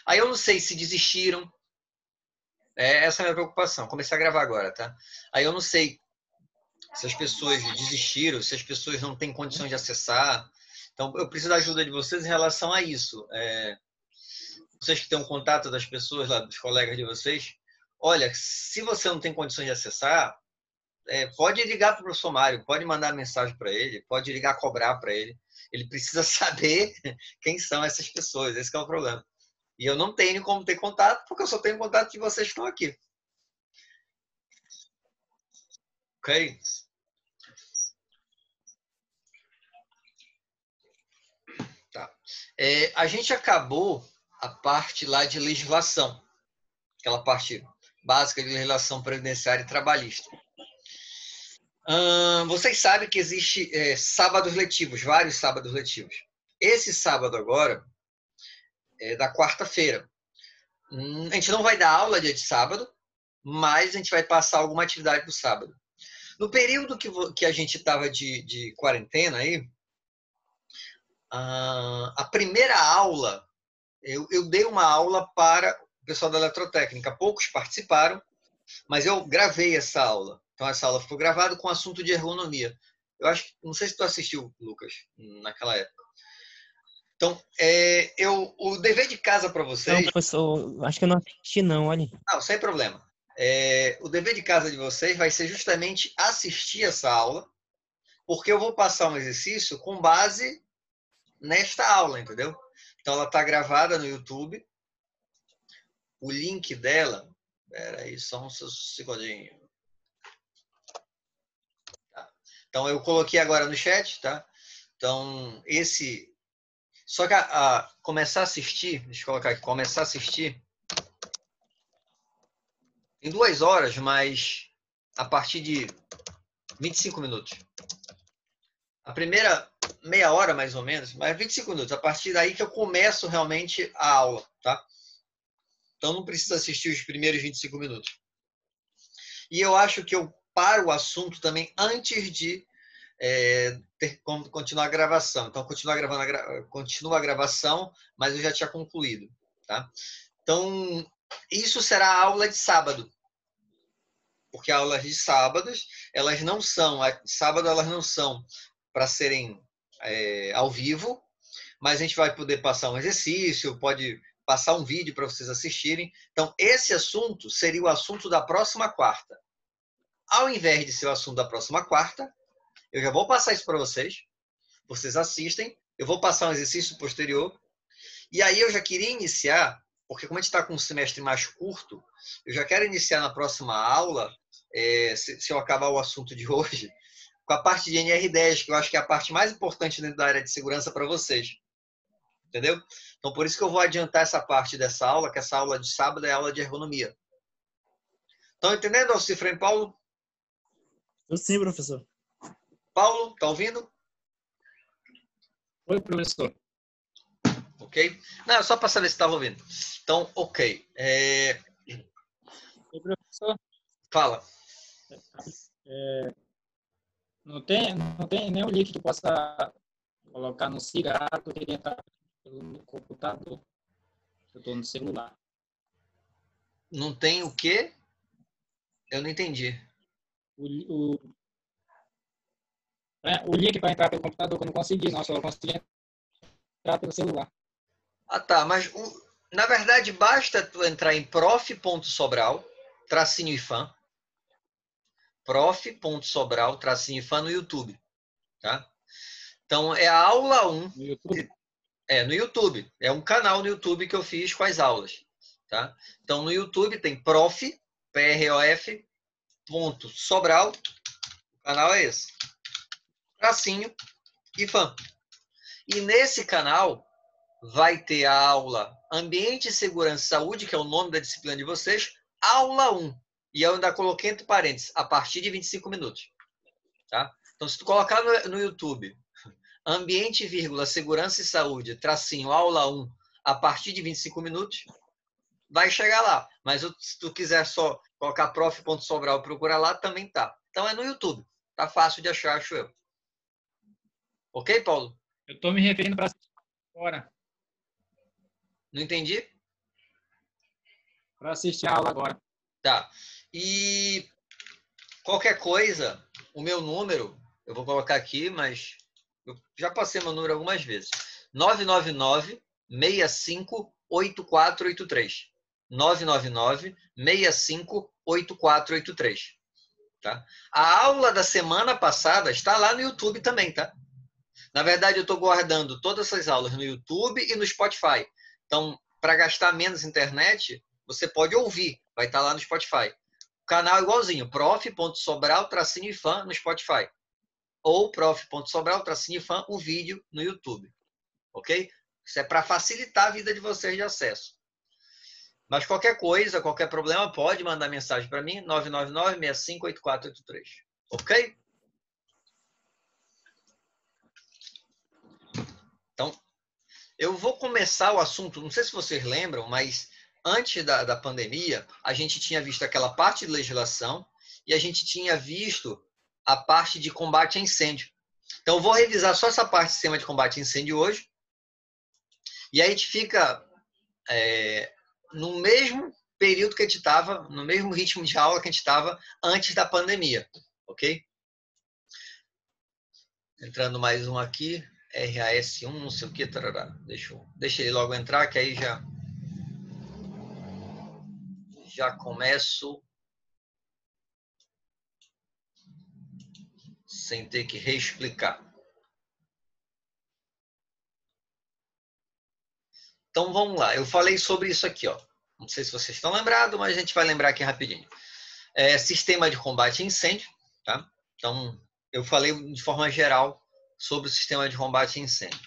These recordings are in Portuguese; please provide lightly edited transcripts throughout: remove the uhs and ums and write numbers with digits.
Aí eu não sei se desistiram. Essa é a minha preocupação. Comecei a gravar agora, tá? Aí eu não sei se as pessoas desistiram, se as pessoas não têm condições de acessar. Então, eu preciso da ajuda de vocês em relação a isso. Vocês que têm um contato das pessoas lá, dos colegas de vocês, olha, se você não tem condições de acessar, pode ligar para o professor Mário, pode mandar mensagem para ele, pode ligar cobrar para ele. Ele precisa saber quem são essas pessoas, esse é o problema. E eu não tenho como ter contato, porque eu só tenho contato de vocês que estão aqui. Ok? Tá. A gente acabou a parte lá de legislação, aquela parte básica de legislação previdenciária e trabalhista. Vocês sabem que existe sábados letivos, vários sábados letivos. Esse sábado agora é da quarta-feira. A gente não vai dar aula dia de sábado, mas a gente vai passar alguma atividade do sábado. No período que a gente estava de quarentena aí, a primeira aula, eu dei uma aula para o pessoal da eletrotécnica. Poucos participaram, mas eu gravei essa aula. Então, essa aula ficou gravada com assunto de ergonomia. Eu acho que, não sei se tu assistiu, Lucas, naquela época. Então, o dever de casa para Não, vocês... professor, acho que eu não assisti não, olha. Não, sem problema. O dever de casa de vocês vai ser justamente assistir essa aula, porque eu vou passar um exercício com base nesta aula, entendeu? Então, ela está gravada no YouTube. O link dela... Espera aí, só um segundinho. Tá. Então, eu coloquei agora no chat, tá? Então, só que começar a assistir, deixa eu colocar aqui, começar a assistir em 2 horas, mas a partir de 25 minutos. A primeira meia hora, mais ou menos, mas 25 minutos. A partir daí que eu começo realmente a aula, tá? Então não precisa assistir os primeiros 25 minutos. E eu acho que eu paro o assunto também antes de continuar a gravação. Então, continua a gravação, mas eu já tinha concluído, tá? Então, isso será a aula de sábado. Porque aulas de sábados, elas não são para serem ao vivo, mas a gente vai poder passar um exercício, pode passar um vídeo para vocês assistirem. Então, esse assunto seria o assunto da próxima quarta. Ao invés de ser o assunto da próxima quarta, eu já vou passar isso para vocês assistem, eu vou passar um exercício posterior, e aí eu já queria iniciar, porque como a gente está com um semestre mais curto, eu já quero iniciar na próxima aula, se eu acabar o assunto de hoje, com a parte de NR10, que eu acho que é a parte mais importante dentro da área de segurança para vocês. Entendeu? Então, por isso que eu vou adiantar essa parte dessa aula, que essa aula de sábado é a aula de ergonomia. Estão entendendo, Alcifra e Paulo? Eu sim, professor. Paulo, tá ouvindo? Oi, professor. Ok? Não, só para saber se estava ouvindo. Então, ok. Oi, professor. Fala. Não tem nenhum link que possa colocar no cigarro, eu queria entrar no computador. Eu estou no celular. Não tem o quê? Eu não entendi. O link para entrar pelo computador que eu não consegui, não, só consegui entrar pelo celular. Ah, tá. Mas, na verdade, basta tu entrar em prof.sobral, tracinho IFAM, prof.sobral, tracinho IFAM no YouTube. Tá? Então, é a aula 1. No YouTube? No YouTube. É um canal no YouTube que eu fiz com as aulas. Tá? Então, no YouTube tem prof, PROF, ponto, Sobral, o canal é esse. Tracinho e fã. E nesse canal vai ter a aula Ambiente, Segurança e Saúde, que é o nome da disciplina de vocês, aula 1. E eu ainda coloquei entre parênteses, a partir de 25 minutos. Tá? Então, se tu colocar no YouTube Ambiente, Segurança e Saúde, tracinho, aula 1, a partir de 25 minutos, vai chegar lá. Mas se tu quiser só colocar prof.sobral e procurar lá, também tá. Então é no YouTube. Tá fácil de achar, acho eu. Ok, Paulo? Eu estou me referindo para agora. Não entendi? para assistir a aula agora. Tá. E qualquer coisa, o meu número, eu vou colocar aqui, mas eu já passei meu número algumas vezes. 999-658483. 999-658483. Tá? A aula da semana passada está lá no YouTube também, tá? Na verdade, eu estou guardando todas essas aulas no YouTube e no Spotify. Então, para gastar menos internet, você pode ouvir. Vai estar lá no Spotify. O canal é igualzinho. prof.sobral_fan no Spotify. Ou prof.sobral_fan o vídeo no YouTube. Ok? Isso é para facilitar a vida de vocês de acesso. Mas qualquer coisa, qualquer problema, pode mandar mensagem para mim. 999-658483. Ok? Então, eu vou começar o assunto, não sei se vocês lembram, mas antes da pandemia, a gente tinha visto aquela parte de legislação e a gente tinha visto a parte de combate a incêndio. Então, eu vou revisar só essa parte de sistema de combate a incêndio hoje. E aí a gente fica no mesmo período que a gente estava, no mesmo ritmo de aula que a gente estava antes da pandemia. Ok? Entrando mais um aqui. RAS1, não sei o que, tarará. Deixa ele logo entrar, que aí já começo sem ter que reexplicar. Então vamos lá, eu falei sobre isso aqui, ó. Não sei se vocês estão lembrados, mas a gente vai lembrar aqui rapidinho. Sistema de combate a incêndio, tá? Então eu falei de forma geral sobre o sistema de combate a incêndio.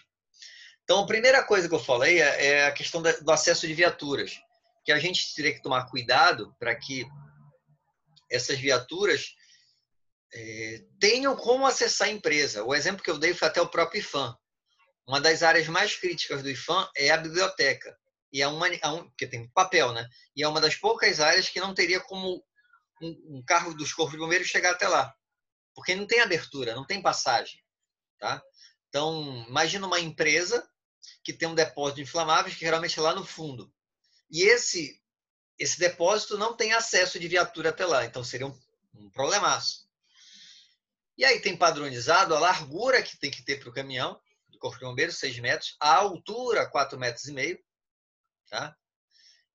Então, a primeira coisa que eu falei é a questão do acesso de viaturas, que a gente teria que tomar cuidado para que essas viaturas tenham como acessar a empresa. O exemplo que eu dei foi até o próprio IFAM. Uma das áreas mais críticas do IFAM é a biblioteca, e porque tem papel, né? E é uma das poucas áreas que não teria como um carro dos Corpos de Bombeiros chegar até lá, porque não tem abertura, não tem passagem, tá? Então, imagina uma empresa que tem um depósito de inflamáveis, que geralmente é lá no fundo. E esse depósito não tem acesso de viatura até lá, então seria um problemaço. E aí tem padronizado a largura que tem que ter para o caminhão, do Corpo de Bombeiros, 6 metros, a altura, 4,5 metros. Tá?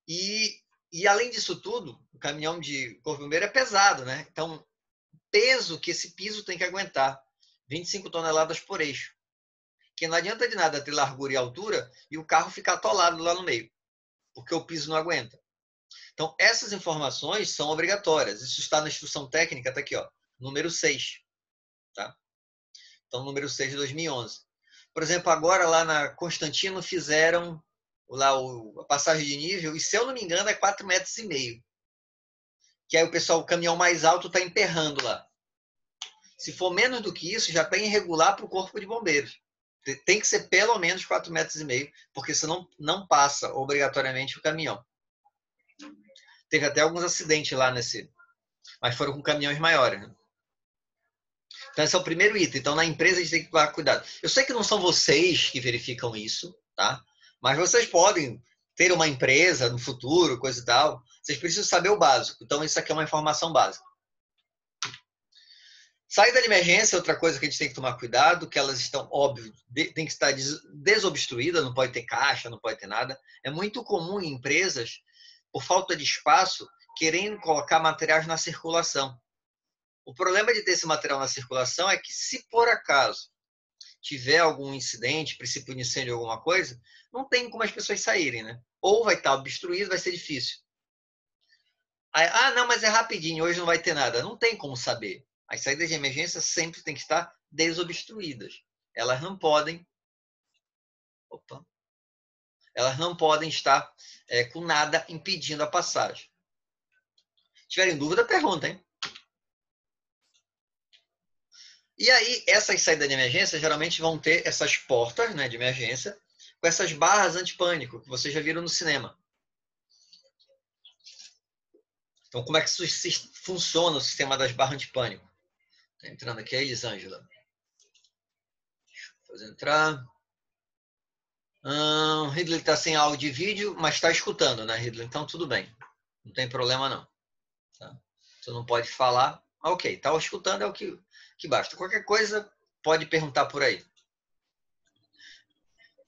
E além disso tudo, o caminhão de Corpo de Bombeiro é pesado, né? Então, peso que esse piso tem que aguentar, 25 toneladas por eixo. Que não adianta de nada ter largura e altura e o carro ficar atolado lá no meio, porque o piso não aguenta. Então, essas informações são obrigatórias. Isso está na instrução técnica, está aqui, ó, número 6. Tá? Então, número 6 de 2011. Por exemplo, agora lá na Constantino fizeram lá a passagem de nível, e se eu não me engano é 4,5 metros. Que aí o caminhão mais alto está emperrando lá. Se for menos do que isso, já está irregular para o Corpo de Bombeiros. Tem que ser pelo menos 4,5 metros, porque senão não passa obrigatoriamente o caminhão. Teve até alguns acidentes lá mas foram com caminhões maiores. Né? Então, esse é o primeiro item. Então, na empresa, a gente tem que tomar cuidado. Eu sei que não são vocês que verificam isso, tá? Mas vocês podem ter uma empresa no futuro, coisa e tal. Vocês precisam saber o básico. Então, isso aqui é uma informação básica. Saída de emergência é outra coisa que a gente tem que tomar cuidado, que elas estão, óbvio, tem que estar desobstruídas, não pode ter caixa, não pode ter nada. É muito comum em empresas, por falta de espaço, querendo colocar materiais na circulação. O problema de ter esse material na circulação é que, se por acaso tiver algum incidente, princípio de incêndio, alguma coisa, não tem como as pessoas saírem, né? Ou vai estar obstruído, vai ser difícil. Aí, não, mas é rapidinho, hoje não vai ter nada. Não tem como saber. As saídas de emergência sempre têm que estar desobstruídas. Elas não podem... Elas não podem estar com nada impedindo a passagem. Se tiverem dúvida, perguntem. E aí, essas saídas de emergência geralmente vão ter essas portas, né, de emergência, com essas barras antipânico, que vocês já viram no cinema. Então, como é que isso funciona, o sistema das barras antipânico? Tá entrando aqui a Elisângela. Vou entrar. Ridley está sem áudio e vídeo, mas está escutando, né, Ridley? Então, tudo bem. Não tem problema não. Tá? Você não pode falar. Ok, tá escutando é o que basta. Qualquer coisa, pode perguntar por aí.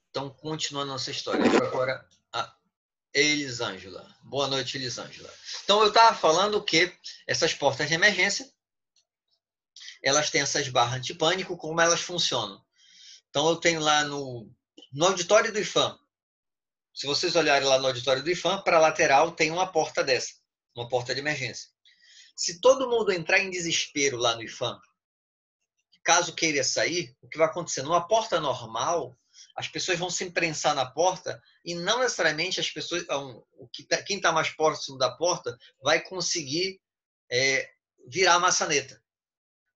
Então, continuando nossa história. Agora, a Elisângela. Boa noite, Elisângela. Então, eu estava falando que essas portas de emergência, elas têm essas barras antipânico, como elas funcionam. Então, eu tenho lá no auditório do IFAM. Se vocês olharem lá no auditório do IFAM, para a lateral tem uma porta dessa, uma porta de emergência. Se todo mundo entrar em desespero lá no IFAM, caso queira sair, o que vai acontecer? Numa porta normal, as pessoas vão se imprensar na porta e não necessariamente as pessoas, quem está mais próximo da porta vai conseguir virar a maçaneta.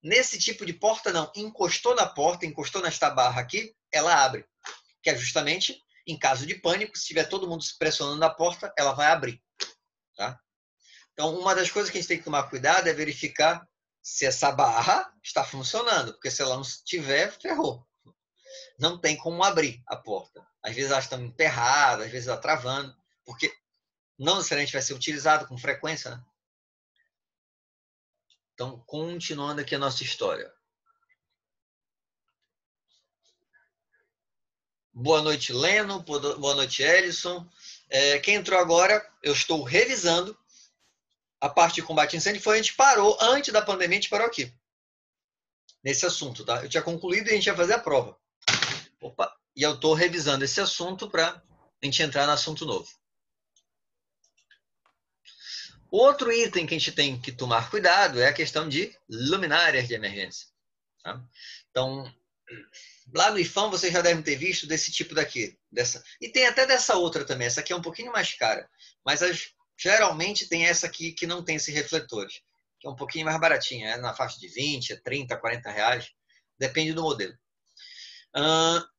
Nesse tipo de porta, não. Encostou na porta, encostou nesta barra aqui, ela abre. Que é justamente em caso de pânico, se tiver todo mundo se pressionando na porta, ela vai abrir. Tá? Então, uma das coisas que a gente tem que tomar cuidado é verificar se essa barra está funcionando, porque se ela não estiver, ferrou. Não tem como abrir a porta. Às vezes elas estão emperradas, às vezes ela travando, porque não necessariamente vai ser utilizado com frequência. Né? Então, continuando aqui a nossa história. Boa noite, Leno. Boa noite, Ellison. Quem entrou agora, eu estou revisando a parte de combate a incêndio. Foi a gente parou, antes da pandemia, a gente parou aqui. Nesse assunto, tá? Eu tinha concluído e a gente ia fazer a prova. Opa! E eu estou revisando esse assunto para a gente entrar no assunto novo. Outro item que a gente tem que tomar cuidado é a questão de luminárias de emergência. Tá? Então, lá no IFAM vocês já devem ter visto desse tipo daqui. E tem até dessa outra também. Essa aqui é um pouquinho mais cara. Mas geralmente tem essa aqui que não tem esses refletores. Que é um pouquinho mais baratinha. É na faixa de 20, 30, 40 reais. Depende do modelo.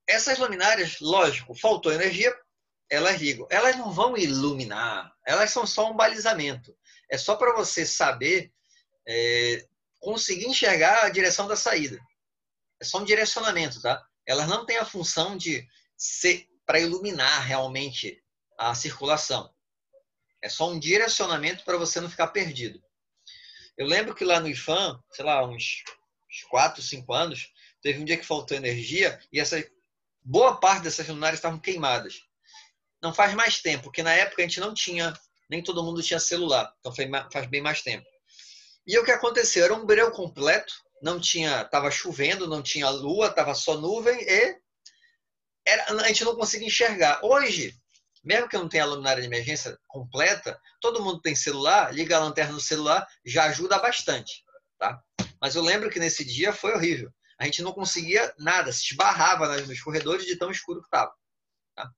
Essas luminárias, lógico, faltou energia, elas ligam. Elas não vão iluminar. Elas são só um balizamento. É só para você saber conseguir enxergar a direção da saída. É só um direcionamento, tá? Elas não têm a função de ser para iluminar realmente a circulação. É só um direcionamento para você não ficar perdido. Eu lembro que lá no IFAM, sei lá, uns 4, 5 anos, teve um dia que faltou energia e boa parte dessas luminárias estavam queimadas. Não faz mais tempo, porque na época a gente não tinha, nem todo mundo tinha celular. Então faz bem mais tempo. E o que aconteceu? Era um breu completo. Não tinha, estava chovendo, não tinha lua, estava só nuvem e a gente não conseguia enxergar. Hoje, mesmo que eu não tenha a luminária de emergência completa, todo mundo tem celular, liga a lanterna no celular, já ajuda bastante. Tá? Mas eu lembro que nesse dia foi horrível. A gente não conseguia nada, se esbarrava nos corredores de tão escuro que estava. Tá?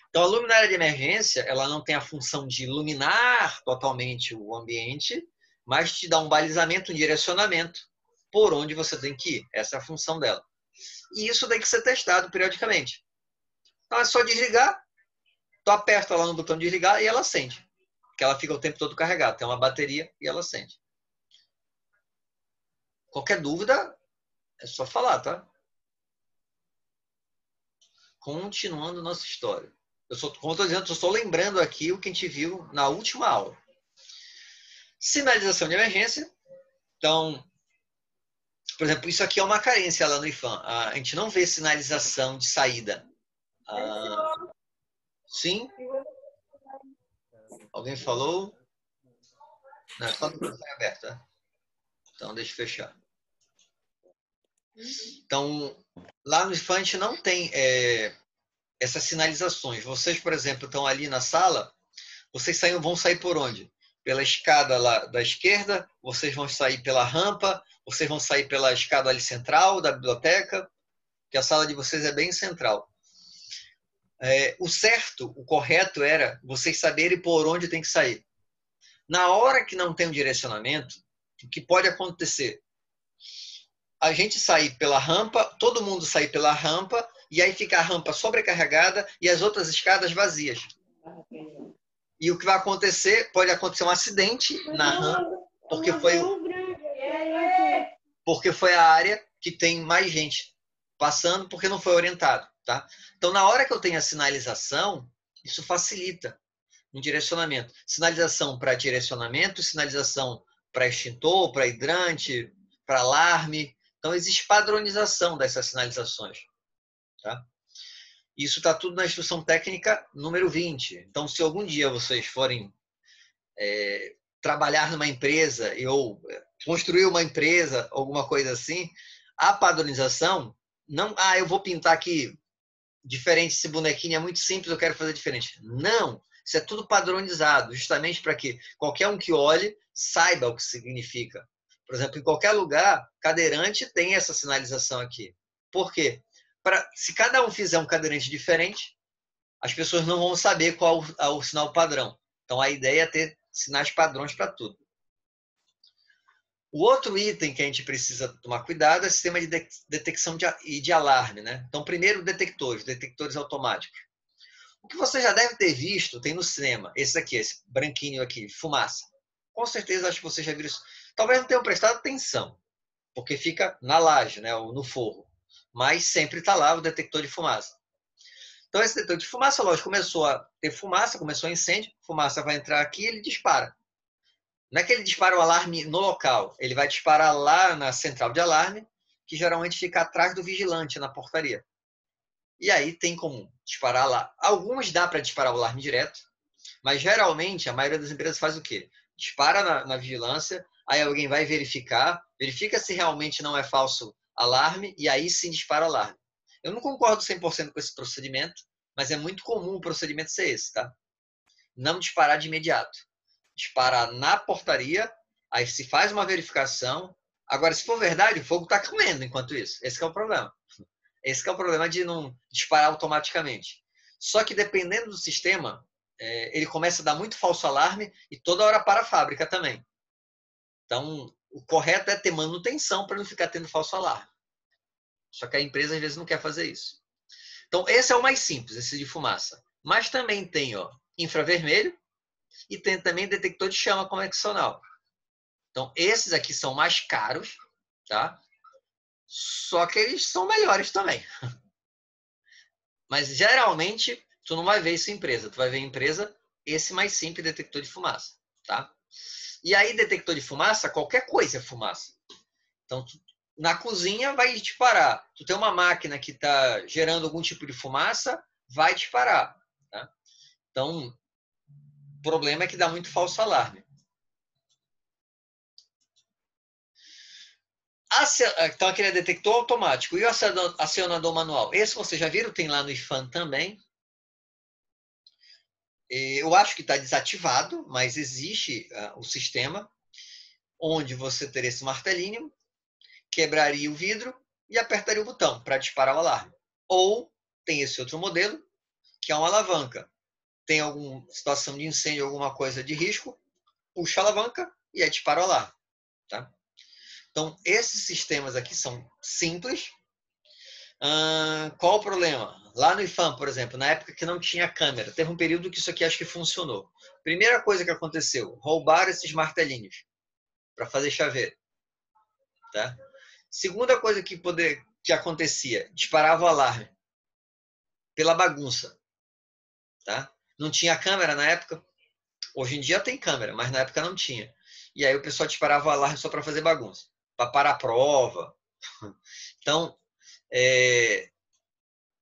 Então, a luminária de emergência, ela não tem a função de iluminar totalmente o ambiente, mas te dá um balizamento, um direcionamento por onde você tem que ir. Essa é a função dela. E isso tem que ser testado periodicamente. Então é só desligar, tu aperta lá no botão de desligar e ela acende. Porque ela fica o tempo todo carregada. Tem uma bateria e ela acende. Qualquer dúvida, é só falar, tá? Continuando nossa história. Como eu estou dizendo, eu estou lembrando aqui o que a gente viu na última aula. Sinalização de emergência. Então, por exemplo, isso aqui é uma carência lá no IFAM. A gente não vê sinalização de saída. Sim? Alguém falou? Não, só o microfone aberto, tá? Então, deixa eu fechar. Então, lá no IFAM a gente não tem essas sinalizações. Vocês, por exemplo, estão ali na sala, vocês vão sair por onde? Pela escada lá da esquerda, vocês vão sair pela rampa, vocês vão sair pela escada ali central da biblioteca, que a sala de vocês é bem central. O certo, o correto era vocês saberem por onde tem que sair. Na hora que não tem um direcionamento, o que pode acontecer? A gente sair pela rampa, todo mundo sair pela rampa, e aí fica a rampa sobrecarregada e as outras escadas vazias. E o que vai acontecer? Pode acontecer um acidente na rampa, porque foi a área que tem mais gente passando, porque não foi orientado. Tá? Então, na hora que eu tenho a sinalização, isso facilita. um direcionamento. Sinalização para direcionamento, sinalização para extintor, para hidrante, para alarme. Então, existe padronização dessas sinalizações. Tá? Isso está tudo na instrução técnica número 20. Então, se algum dia vocês forem trabalhar numa empresa ou construir uma empresa, alguma coisa assim, a padronização, não, eu vou pintar aqui diferente, esse bonequinho é muito simples, eu quero fazer diferente. Não, isso é tudo padronizado, justamente para que qualquer um que olhe saiba o que significa. Por exemplo, em qualquer lugar, cadeirante tem essa sinalização aqui. Por quê? Se cada um fizer um cadeirante diferente, as pessoas não vão saber qual é o sinal padrão. Então, a ideia é ter sinais padrões para tudo. O outro item que a gente precisa tomar cuidado é o sistema de detecção e de alarme. Né? Então, primeiro, detectores automáticos. O que você já deve ter visto, tem no cinema. Esse aqui, esse branquinho aqui, fumaça. Com certeza, acho que você já viu isso. Talvez não tenham prestado atenção, porque fica na laje, né, ou no forro. Mas sempre está lá o detector de fumaça. Então, esse detector de fumaça, lógico, começou a ter fumaça, começou incêndio, fumaça vai entrar aqui e ele dispara. Não é que ele dispara o alarme no local, ele vai disparar lá na central de alarme, que geralmente fica atrás do vigilante, na portaria. E aí tem como disparar lá. Alguns dá para disparar o alarme direto, mas geralmente a maioria das empresas faz o quê? Dispara na vigilância, aí alguém vai verifica se realmente não é falso alarme, e aí sim dispara o alarme. Eu não concordo 100% com esse procedimento, mas é muito comum o procedimento ser esse, tá? Não disparar de imediato. Disparar na portaria, aí se faz uma verificação. Agora, se for verdade, o fogo está comendo enquanto isso. Esse é o problema. Esse é o problema de não disparar automaticamente. Só que dependendo do sistema, ele começa a dar muito falso alarme e toda hora para a fábrica também. Então, o correto é ter manutenção para não ficar tendo falso alarme. Só que a empresa às vezes não quer fazer isso. Então, esse é o mais simples, esse de fumaça. Mas também tem infravermelho e tem também detector de chama convencional. Então, esses aqui são mais caros, tá? Só que eles são melhores também. Mas, geralmente, tu não vai ver isso em empresa. Tu vai ver em empresa esse mais simples, detector de fumaça, tá? E aí, detector de fumaça, qualquer coisa é fumaça. Então, na cozinha vai disparar. Tu tem uma máquina que está gerando algum tipo de fumaça, vai disparar, tá? Então, o problema é que dá muito falso alarme. Então, aquele é detector automático. E o acionador manual? Esse vocês já viram, tem lá no IFAM também. Eu acho que está desativado, mas existe o sistema onde você teria esse martelinho, quebraria o vidro e apertaria o botão para disparar o alarme. Ou tem esse outro modelo, que é uma alavanca. Tem alguma situação de incêndio, alguma coisa de risco, puxa a alavanca e aí dispara o alarme. Tá? Então, esses sistemas aqui são simples. Qual o problema? Lá no IFAM, por exemplo, na época que não tinha câmera, teve um período que isso aqui acho que funcionou. Primeira coisa que aconteceu, roubaram esses martelinhos para fazer chaveiro. Tá? Segunda coisa que acontecia, disparava o alarme pela bagunça. Tá? Não tinha câmera na época. Hoje em dia tem câmera, mas na época não tinha. E aí o pessoal disparava o alarme só para fazer bagunça, para parar a prova. Então,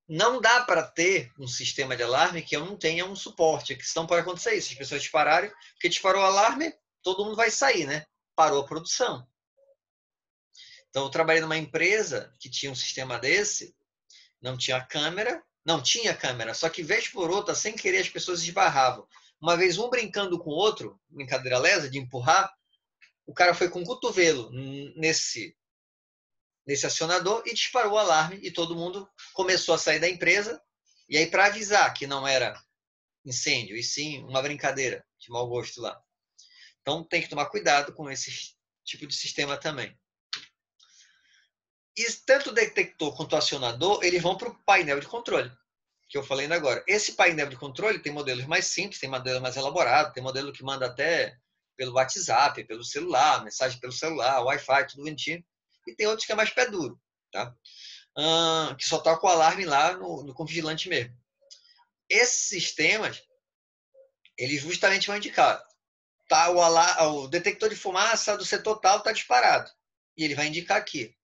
não dá para ter um sistema de alarme que eu não tenha um suporte, que senão pode acontecer isso. As pessoas dispararem, porque disparou o alarme, todo mundo vai sair, né? Parou a produção. Então, eu trabalhei numa empresa que tinha um sistema desse, não tinha câmera, só que vez por outra, sem querer, as pessoas esbarravam. Uma vez, um brincando com o outro, brincadeira lesa, de empurrar, o cara foi com o cotovelo nesse acionador e disparou o alarme e todo mundo começou a sair da empresa. E aí, para avisar que não era incêndio, e sim uma brincadeira de mau gosto lá. Então, tem que tomar cuidado com esse tipo de sistema também. E tanto o detector quanto o acionador, eles vão para o painel de controle, que eu falei ainda agora. Esse painel de controle tem modelos mais simples, tem modelos mais elaborados, tem modelo que manda até pelo WhatsApp, pelo celular, mensagem pelo celular, Wi-Fi, tudo bonitinho. E tem outros que é mais pé duro, tá? Que só toca o alarme lá no vigilante mesmo. Esses sistemas, Ele justamente vai indicar, tá, o detector de fumaça do setor tal está disparado. E ele vai indicar aqui.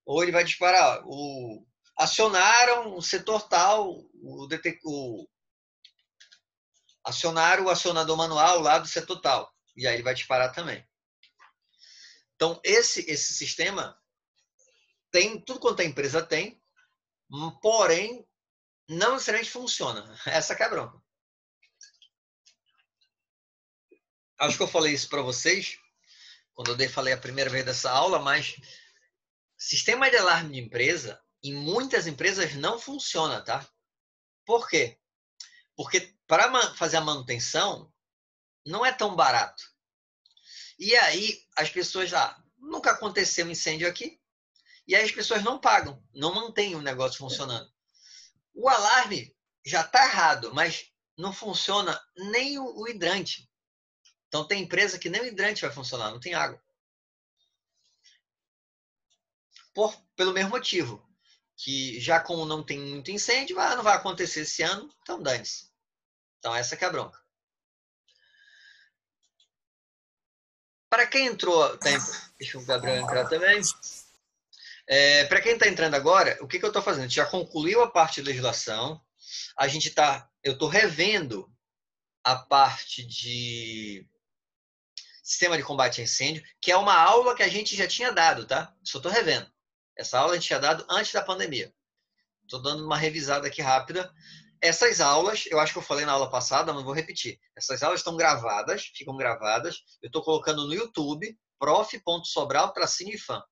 Ou ele vai disparar, acionaram o setor tal, acionaram o acionador manual lá do setor tal. E aí ele vai disparar também. Então, esse sistema tem, tudo quanto a empresa tem, porém, não necessariamente funciona. Essa que é a bronca. Acho que eu falei isso para vocês, quando eu falei a primeira vez dessa aula, mas sistema de alarme de empresa, em muitas empresas não funciona, tá? Por quê? Porque para fazer a manutenção, não é tão barato. E aí, as pessoas lá, nunca aconteceu um incêndio aqui, e aí as pessoas não pagam, não mantêm o negócio funcionando. O alarme já está errado, mas não funciona nem o hidrante. Então, tem empresa que nem o hidrante vai funcionar, não tem água. Pelo mesmo motivo, que já como não tem muito incêndio, não vai acontecer esse ano, então dane-se. Então, essa que é a bronca. Para quem entrou, deixa o Gabriel entrar também. Para quem está entrando agora, o que eu estou fazendo? A gente já concluiu a parte de legislação. Eu estou revendo a parte de sistema de combate a incêndio, que é uma aula que a gente já tinha dado, tá? Só estou revendo. Essa aula a gente tinha dado antes da pandemia. Estou dando uma revisada aqui rápida. Essas aulas, eu acho que eu falei na aula passada, mas vou repetir. Essas aulas estão gravadas, ficam gravadas. Eu estou colocando no YouTube, prof.sobral_ifam.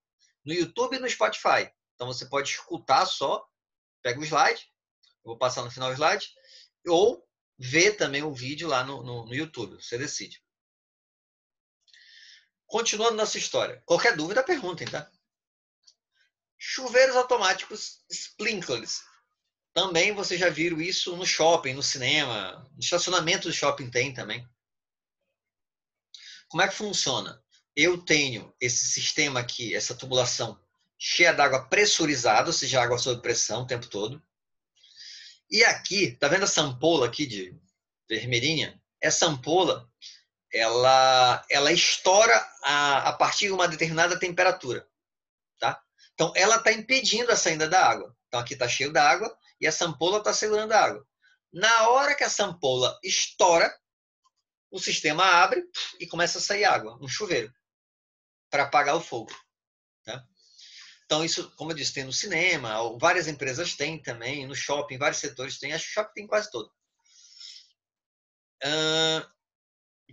No YouTube e no Spotify. Então você pode escutar só, pega o slide, eu vou passar no final o slide, ou ver também o vídeo lá no YouTube, você decide. Continuando nossa história. Qualquer dúvida, perguntem, tá? Chuveiros automáticos sprinklers. Também vocês já viram isso no shopping, no cinema, no estacionamento do shopping tem também. Como é que funciona? Eu tenho esse sistema aqui, essa tubulação cheia d'água pressurizada, ou seja, água sob pressão o tempo todo. E aqui, tá vendo essa ampola aqui de vermelhinha? Essa ampola, ela estoura a partir de uma determinada temperatura, tá? Então, ela está impedindo a saída da água. Então, aqui está cheio d'água e essa ampola está segurando a água. Na hora que essa ampola estoura, o sistema abre e começa a sair água, um chuveiro, para apagar o fogo, tá? Então, isso, como eu disse, tem no cinema, várias empresas têm também, no shopping, vários setores têm, acho que o shopping tem quase todo.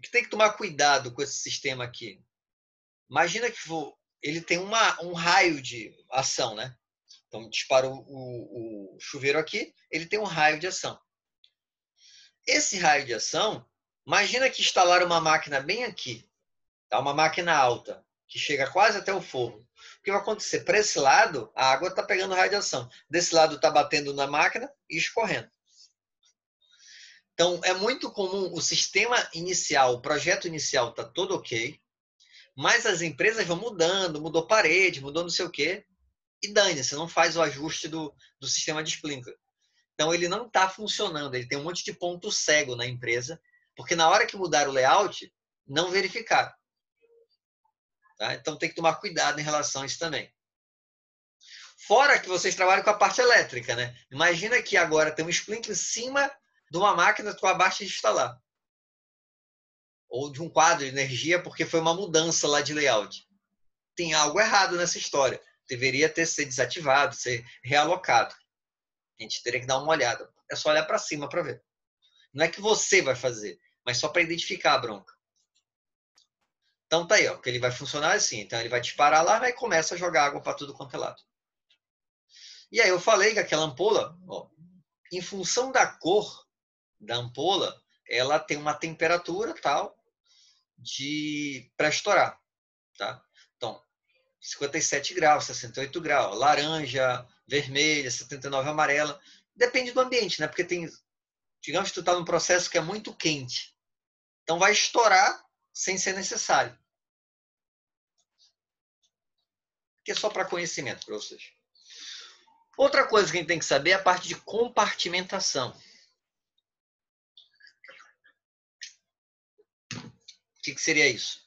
Que tem que tomar cuidado com esse sistema aqui. Imagina que ele tem um raio de ação, né? Então, dispara o chuveiro aqui, ele tem um raio de ação. Esse raio de ação, imagina que instalaram uma máquina bem aqui, tá? Uma máquina alta, que chega quase até o forro. O que vai acontecer? Para esse lado, a água está pegando raio de ação. Desse lado está batendo na máquina e escorrendo. Então, é muito comum o sistema inicial, o projeto inicial está todo ok, mas as empresas vão mudando, mudou parede, mudou não sei o quê, e dane-se, não faz o ajuste do sistema de sprinkler. Então, ele não está funcionando, ele tem um monte de ponto cego na empresa, porque na hora que mudar o layout, não verificaram. Tá? Então, tem que tomar cuidado em relação a isso também. Fora que vocês trabalham com a parte elétrica, né? Imagina que agora tem um sprinkler em cima de uma máquina que tu abaixo de instalar. Ou de um quadro de energia, porque foi uma mudança lá de layout. Tem algo errado nessa história. Deveria ter sido desativado, ser realocado. A gente teria que dar uma olhada. É só olhar para cima para ver. Não é que você vai fazer, mas só para identificar a bronca. Então tá aí, ó, que ele vai funcionar assim. Então ele vai disparar lá e começa a jogar água para tudo quanto é lado. E aí eu falei que aquela ampola, ó, em função da cor da ampola, ela tem uma temperatura tal para estourar, tá? Então, 57 graus, 68 graus, laranja, vermelha, 79 amarela. Depende do ambiente, né? Porque tem, digamos que tu está num processo que é muito quente. Então vai estourar sem ser necessário. Que é só para conhecimento para vocês. Outra coisa que a gente tem que saber é a parte de compartimentação. que seria isso?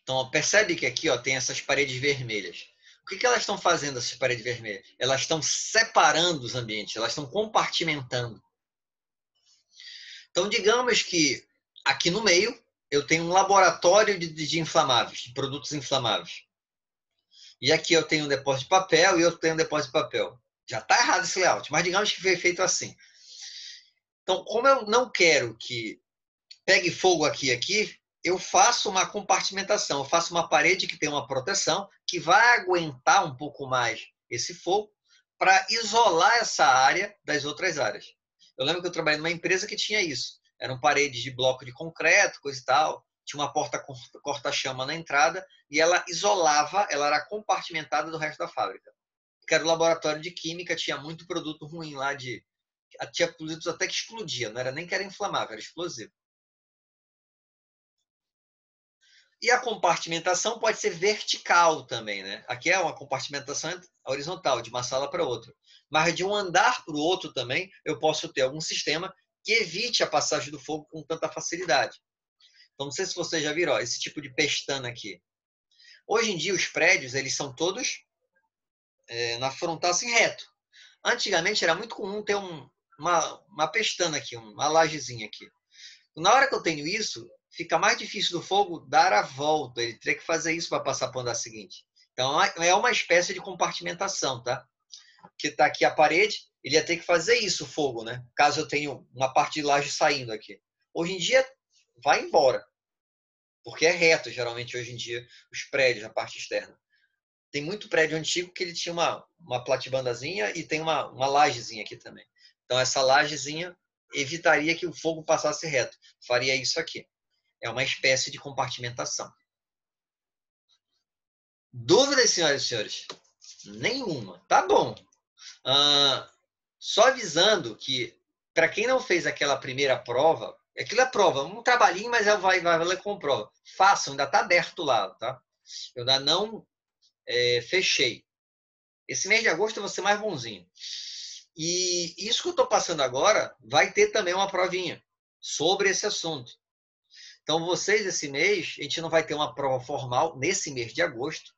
Então, ó, percebe que aqui ó, tem essas paredes vermelhas. O que elas estão fazendo, essas paredes vermelhas? Elas estão separando os ambientes, elas estão compartimentando. Então, digamos que aqui no meio eu tenho um laboratório de inflamáveis, de produtos inflamáveis. E aqui eu tenho um depósito de papel e eu tenho um depósito de papel. Já está errado esse layout, mas digamos que foi feito assim. Então, como eu não quero que pegue fogo aqui e aqui, eu faço uma compartimentação. Eu faço uma parede que tem uma proteção que vai aguentar um pouco mais esse fogo para isolar essa área das outras áreas. Eu lembro que eu trabalhei numa empresa que tinha isso. Eram paredes de bloco de concreto, coisa e tal. Tinha uma porta corta-chama na entrada e ela isolava, ela era compartimentada do resto da fábrica. Que era o laboratório de química, tinha muito produto ruim lá tinha produtos até que explodia, não era nem que era inflamável, era explosivo. E a compartimentação pode ser vertical também, né? Aqui é uma compartimentação horizontal, de uma sala para outra. Mas de um andar para o outro também, eu posso ter algum sistema que evite a passagem do fogo com tanta facilidade. Então, não sei se vocês já viram ó, esse tipo de pestana aqui. Hoje em dia, os prédios, eles são todos na frontal, assim, reto. Antigamente, era muito comum ter uma pestana aqui, uma lajezinha aqui. Na hora que eu tenho isso, fica mais difícil do fogo dar a volta. Ele teria que fazer isso para passar para o andar seguinte. Então, é uma espécie de compartimentação, tá? Que está aqui a parede, ele ia ter que fazer isso, o fogo, né? Caso eu tenha uma parte de laje saindo aqui. Hoje em dia, vai embora. Porque é reto, geralmente, hoje em dia, os prédios, a parte externa. Tem muito prédio antigo que ele tinha uma platibandazinha e tem uma lajezinha aqui também. Então, essa lajezinha evitaria que o fogo passasse reto. Faria isso aqui. É uma espécie de compartimentação. Dúvidas, senhoras e senhores? Nenhuma. Tá bom. Só avisando que, para quem não fez aquela primeira prova, aquilo é prova, um trabalhinho, mas vai valer como prova. Façam, ainda está aberto lá, tá? Eu ainda não fechei. Esse mês de agosto eu vou ser mais bonzinho. E isso que eu estou passando agora vai ter também uma provinha sobre esse assunto. Então, vocês, esse mês, a gente não vai ter uma prova formal nesse mês de agosto,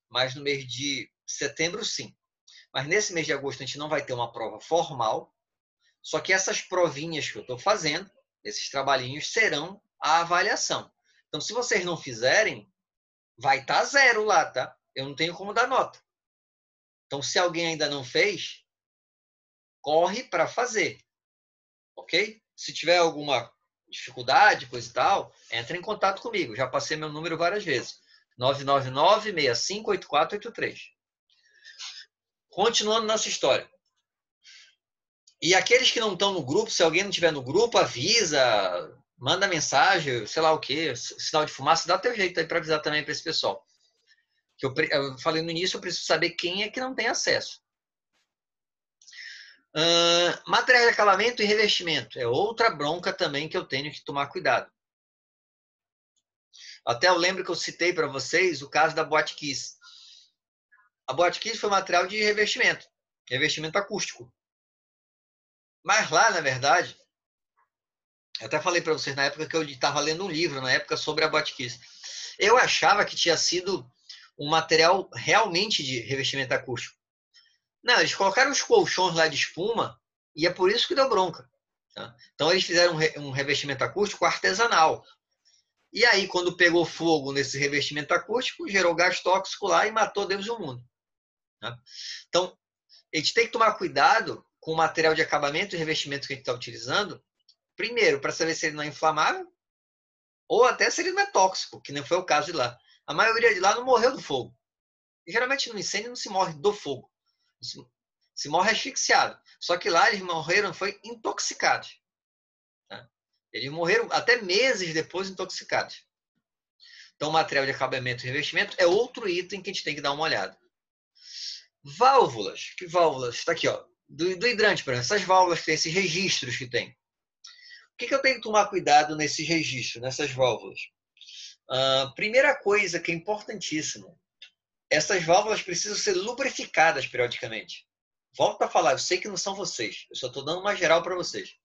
mas no mês de setembro, sim. Mas nesse mês de agosto, a gente não vai ter uma prova formal, só que essas provinhas que eu estou fazendo, esses trabalhinhos, serão a avaliação. Então, se vocês não fizerem, vai estar zero lá, tá? Eu não tenho como dar nota. Então, se alguém ainda não fez, corre para fazer, ok? Se tiver alguma dificuldade, coisa e tal, entre em contato comigo. Já passei meu número várias vezes. 999-658483. Continuando nossa história. E aqueles que não estão no grupo, se alguém não estiver no grupo, avisa, manda mensagem, sei lá o quê, sinal de fumaça, dá teu jeito aí para avisar também para esse pessoal. Que eu falei no início, eu preciso saber quem é que não tem acesso. Material de acabamento e revestimento. É outra bronca também que eu tenho que tomar cuidado. Até eu lembro que eu citei para vocês o caso da Boate Kiss. A Boate Kiss foi material de revestimento. Revestimento acústico. Mas lá, na verdade, eu até falei para vocês na época que eu estava lendo um livro, na época, sobre a Boate Kiss. Eu achava que tinha sido um material realmente de revestimento acústico. Não, eles colocaram os colchões lá de espuma e é por isso que deu bronca. Tá? Então, eles fizeram um revestimento acústico artesanal. E aí, quando pegou fogo nesse revestimento acústico, gerou gás tóxico lá e matou Deus e o mundo. Tá? Então, a gente tem que tomar cuidado com o material de acabamento e revestimento que a gente está utilizando, primeiro, para saber se ele não é inflamável, ou até se ele não é tóxico, que não foi o caso de lá. A maioria de lá não morreu do fogo. E, geralmente, no incêndio não se morre do fogo. Se morre asfixiado. Só que lá eles morreram, foi intoxicados. Tá? Eles morreram até meses depois intoxicados. Então, material de acabamento e revestimento é outro item que a gente tem que dar uma olhada. Válvulas. Que válvulas? Está aqui, ó. Do hidrante, por exemplo. Essas válvulas que tem, esses registros que tem. O que eu tenho que tomar cuidado nesses registros, nessas válvulas? Primeira coisa que é importantíssima. Essas válvulas precisam ser lubrificadas periodicamente. Volto a falar, eu sei que não são vocês. Eu só estou dando uma geral para vocês.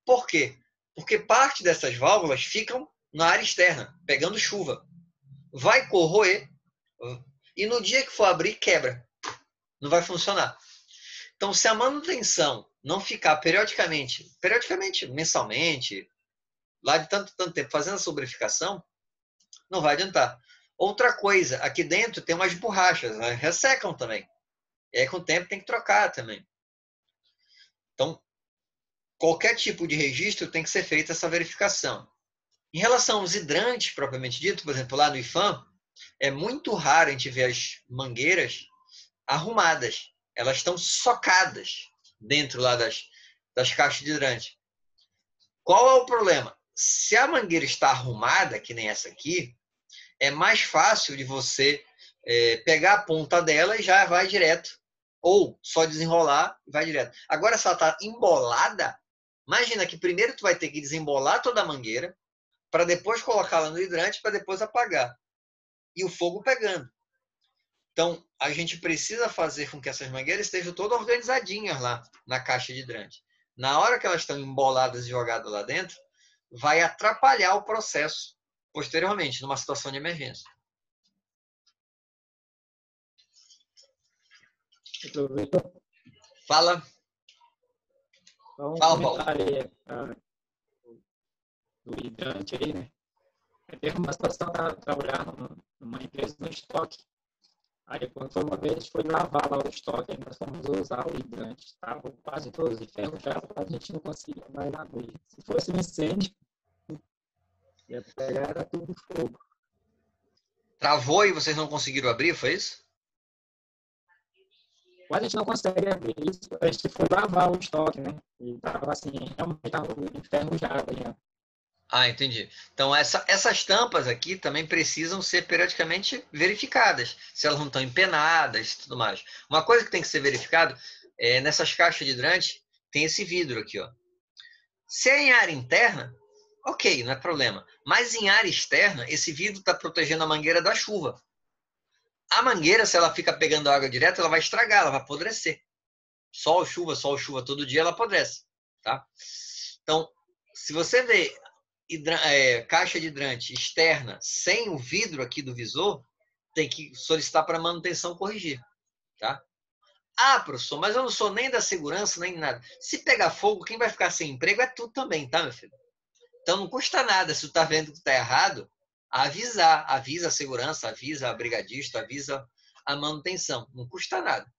Por quê? Porque parte dessas válvulas ficam na área externa, pegando chuva. Vai corroer e no dia que for abrir, quebra. Não vai funcionar. Então, se a manutenção não ficar periodicamente, mensalmente, lá de tanto tempo, fazendo essa lubrificação, não vai adiantar. Outra coisa, aqui dentro tem umas borrachas, né? Ressecam também. E aí, com o tempo, tem que trocar também. Então, qualquer tipo de registro tem que ser feita essa verificação. Em relação aos hidrantes, propriamente dito, por exemplo, lá no IFAM, é muito raro a gente ver as mangueiras arrumadas. Elas estão socadas dentro lá das caixas de hidrante. Qual é o problema? Se a mangueira está arrumada, que nem essa aqui, é mais fácil de você pegar a ponta dela e já vai direto. Ou só desenrolar e vai direto. Agora, se ela está embolada, imagina que primeiro tu vai ter que desembolar toda a mangueira para depois colocá-la no hidrante para depois apagar. E o fogo pegando. Então, a gente precisa fazer com que essas mangueiras estejam todas organizadinhas lá na caixa de hidrante. Na hora que elas estão emboladas e jogadas lá dentro, vai atrapalhar o processo posteriormente, numa situação de emergência. Fala. Então, um Fala, Paulo. comentário aí, do hidrante aí, né? Teve uma situação para trabalhar numa empresa no estoque. Aí, quando foi uma vez, foi lavar lá o estoque, aí nós fomos usar o hidrante. Estavam quase todos enferrujados, a gente não conseguia mais abrir. Se fosse um incêndio, ia pegar era tudo fogo. Travou e vocês não conseguiram abrir, foi isso? Mas a gente não consegue abrir isso. A gente foi lavar o estoque, né? E estava assim, realmente estava enferrujado. Né? Ah, entendi. Então, essas tampas aqui também precisam ser periodicamente verificadas, se elas não estão empenadas e tudo mais. Uma coisa que tem que ser verificado é nessas caixas de hidrante, tem esse vidro aqui, ó. Se é em área interna, ok, não é problema. Mas em área externa, esse vidro está protegendo a mangueira da chuva. A mangueira, se ela fica pegando água direto, ela vai estragar, ela vai apodrecer. Sol, chuva todo dia, ela apodrece. Tá? Então, se você vê caixa de hidrante externa sem o vidro aqui do visor, tem que solicitar para manutenção corrigir. Tá? Ah, professor, mas eu não sou nem da segurança, nem nada. Se pegar fogo, quem vai ficar sem emprego é tu também, tá, meu filho? Então não custa nada, se tu tá vendo que tá errado, avisar. Avisa a segurança, avisa a brigadista, avisa a manutenção. Não custa nada.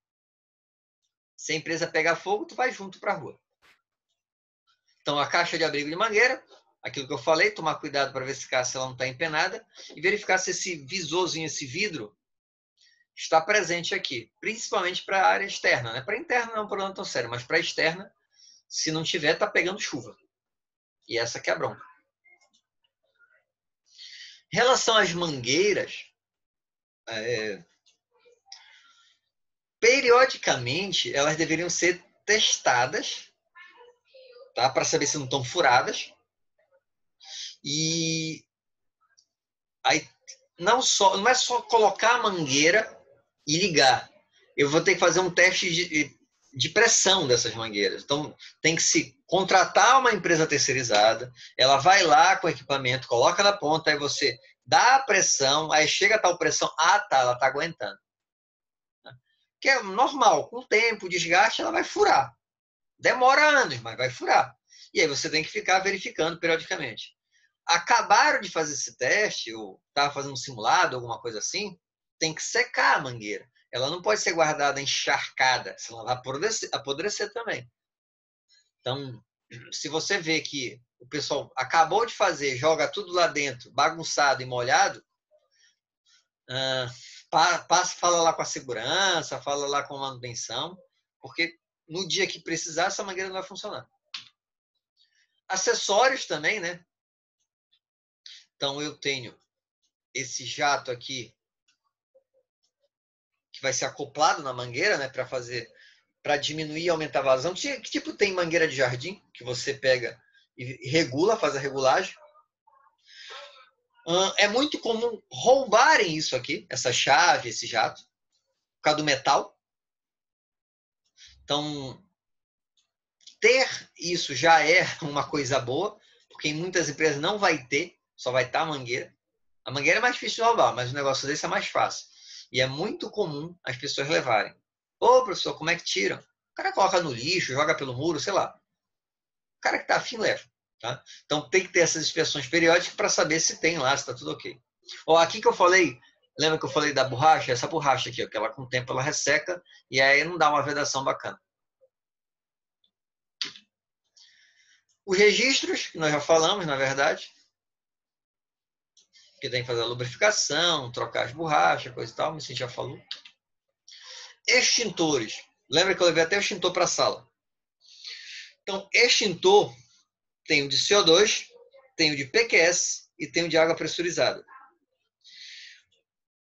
Se a empresa pegar fogo, tu vai junto para a rua. Então a caixa de abrigo de mangueira, aquilo que eu falei, tomar cuidado para verificar se ela não está empenada e verificar se esse visorzinho, esse vidro, está presente aqui. Principalmente para a área externa. Né? Para a interna não é um problema tão sério, mas para a externa, se não tiver, está pegando chuva. E essa que é a bronca. Em relação às mangueiras, periodicamente elas deveriam ser testadas, tá? Para saber se não estão furadas. E aí não é só colocar a mangueira e ligar. Eu vou ter que fazer um teste de pressão dessas mangueiras. Então, tem que se contratar uma empresa terceirizada, ela vai lá com o equipamento, coloca na ponta, aí você dá a pressão, aí chega a tal pressão, tá, ela está aguentando. Que é normal, com o tempo, o desgaste, ela vai furar. Demora anos, mas vai furar. E aí você tem que ficar verificando periodicamente. Acabaram de fazer esse teste, ou estava fazendo um simulado, alguma coisa assim, tem que secar a mangueira. Ela não pode ser guardada encharcada, senão ela vai apodrecer também. Então, se você vê que o pessoal acabou de fazer, joga tudo lá dentro, bagunçado e molhado, fala lá com a segurança, fala lá com a manutenção, porque no dia que precisar, essa mangueira não vai funcionar. Acessórios também, né? Então, eu tenho esse jato aqui, que vai ser acoplado na mangueira, né? Para diminuir e aumentar a vazão. Que tipo tem mangueira de jardim, que você pega e regula, faz a regulagem. É muito comum roubarem isso aqui, essa chave, esse jato, por causa do metal. Então, ter isso já é uma coisa boa, porque em muitas empresas não vai ter só vai estar a mangueira. A mangueira é mais difícil de roubar, mas o negócio desse é mais fácil. E é muito comum as pessoas levarem. Ô, professor, como é que tiram? O cara coloca no lixo, joga pelo muro, sei lá. O cara que está afim leva. Tá? Então tem que ter essas inspeções periódicas para saber se tem lá, se está tudo ok. Ó, aqui que eu falei, lembra que eu falei da borracha? Essa borracha aqui, ó, que ela com o tempo ela resseca e aí não dá uma vedação bacana. Os registros, que nós já falamos, na verdade, que tem que fazer a lubrificação, trocar as borrachas, coisa e tal, mas a gente já falou. Extintores. Lembra que eu levei até o extintor para a sala? Então, extintor tem o de CO2, tem o de PQS e tem o de água pressurizada.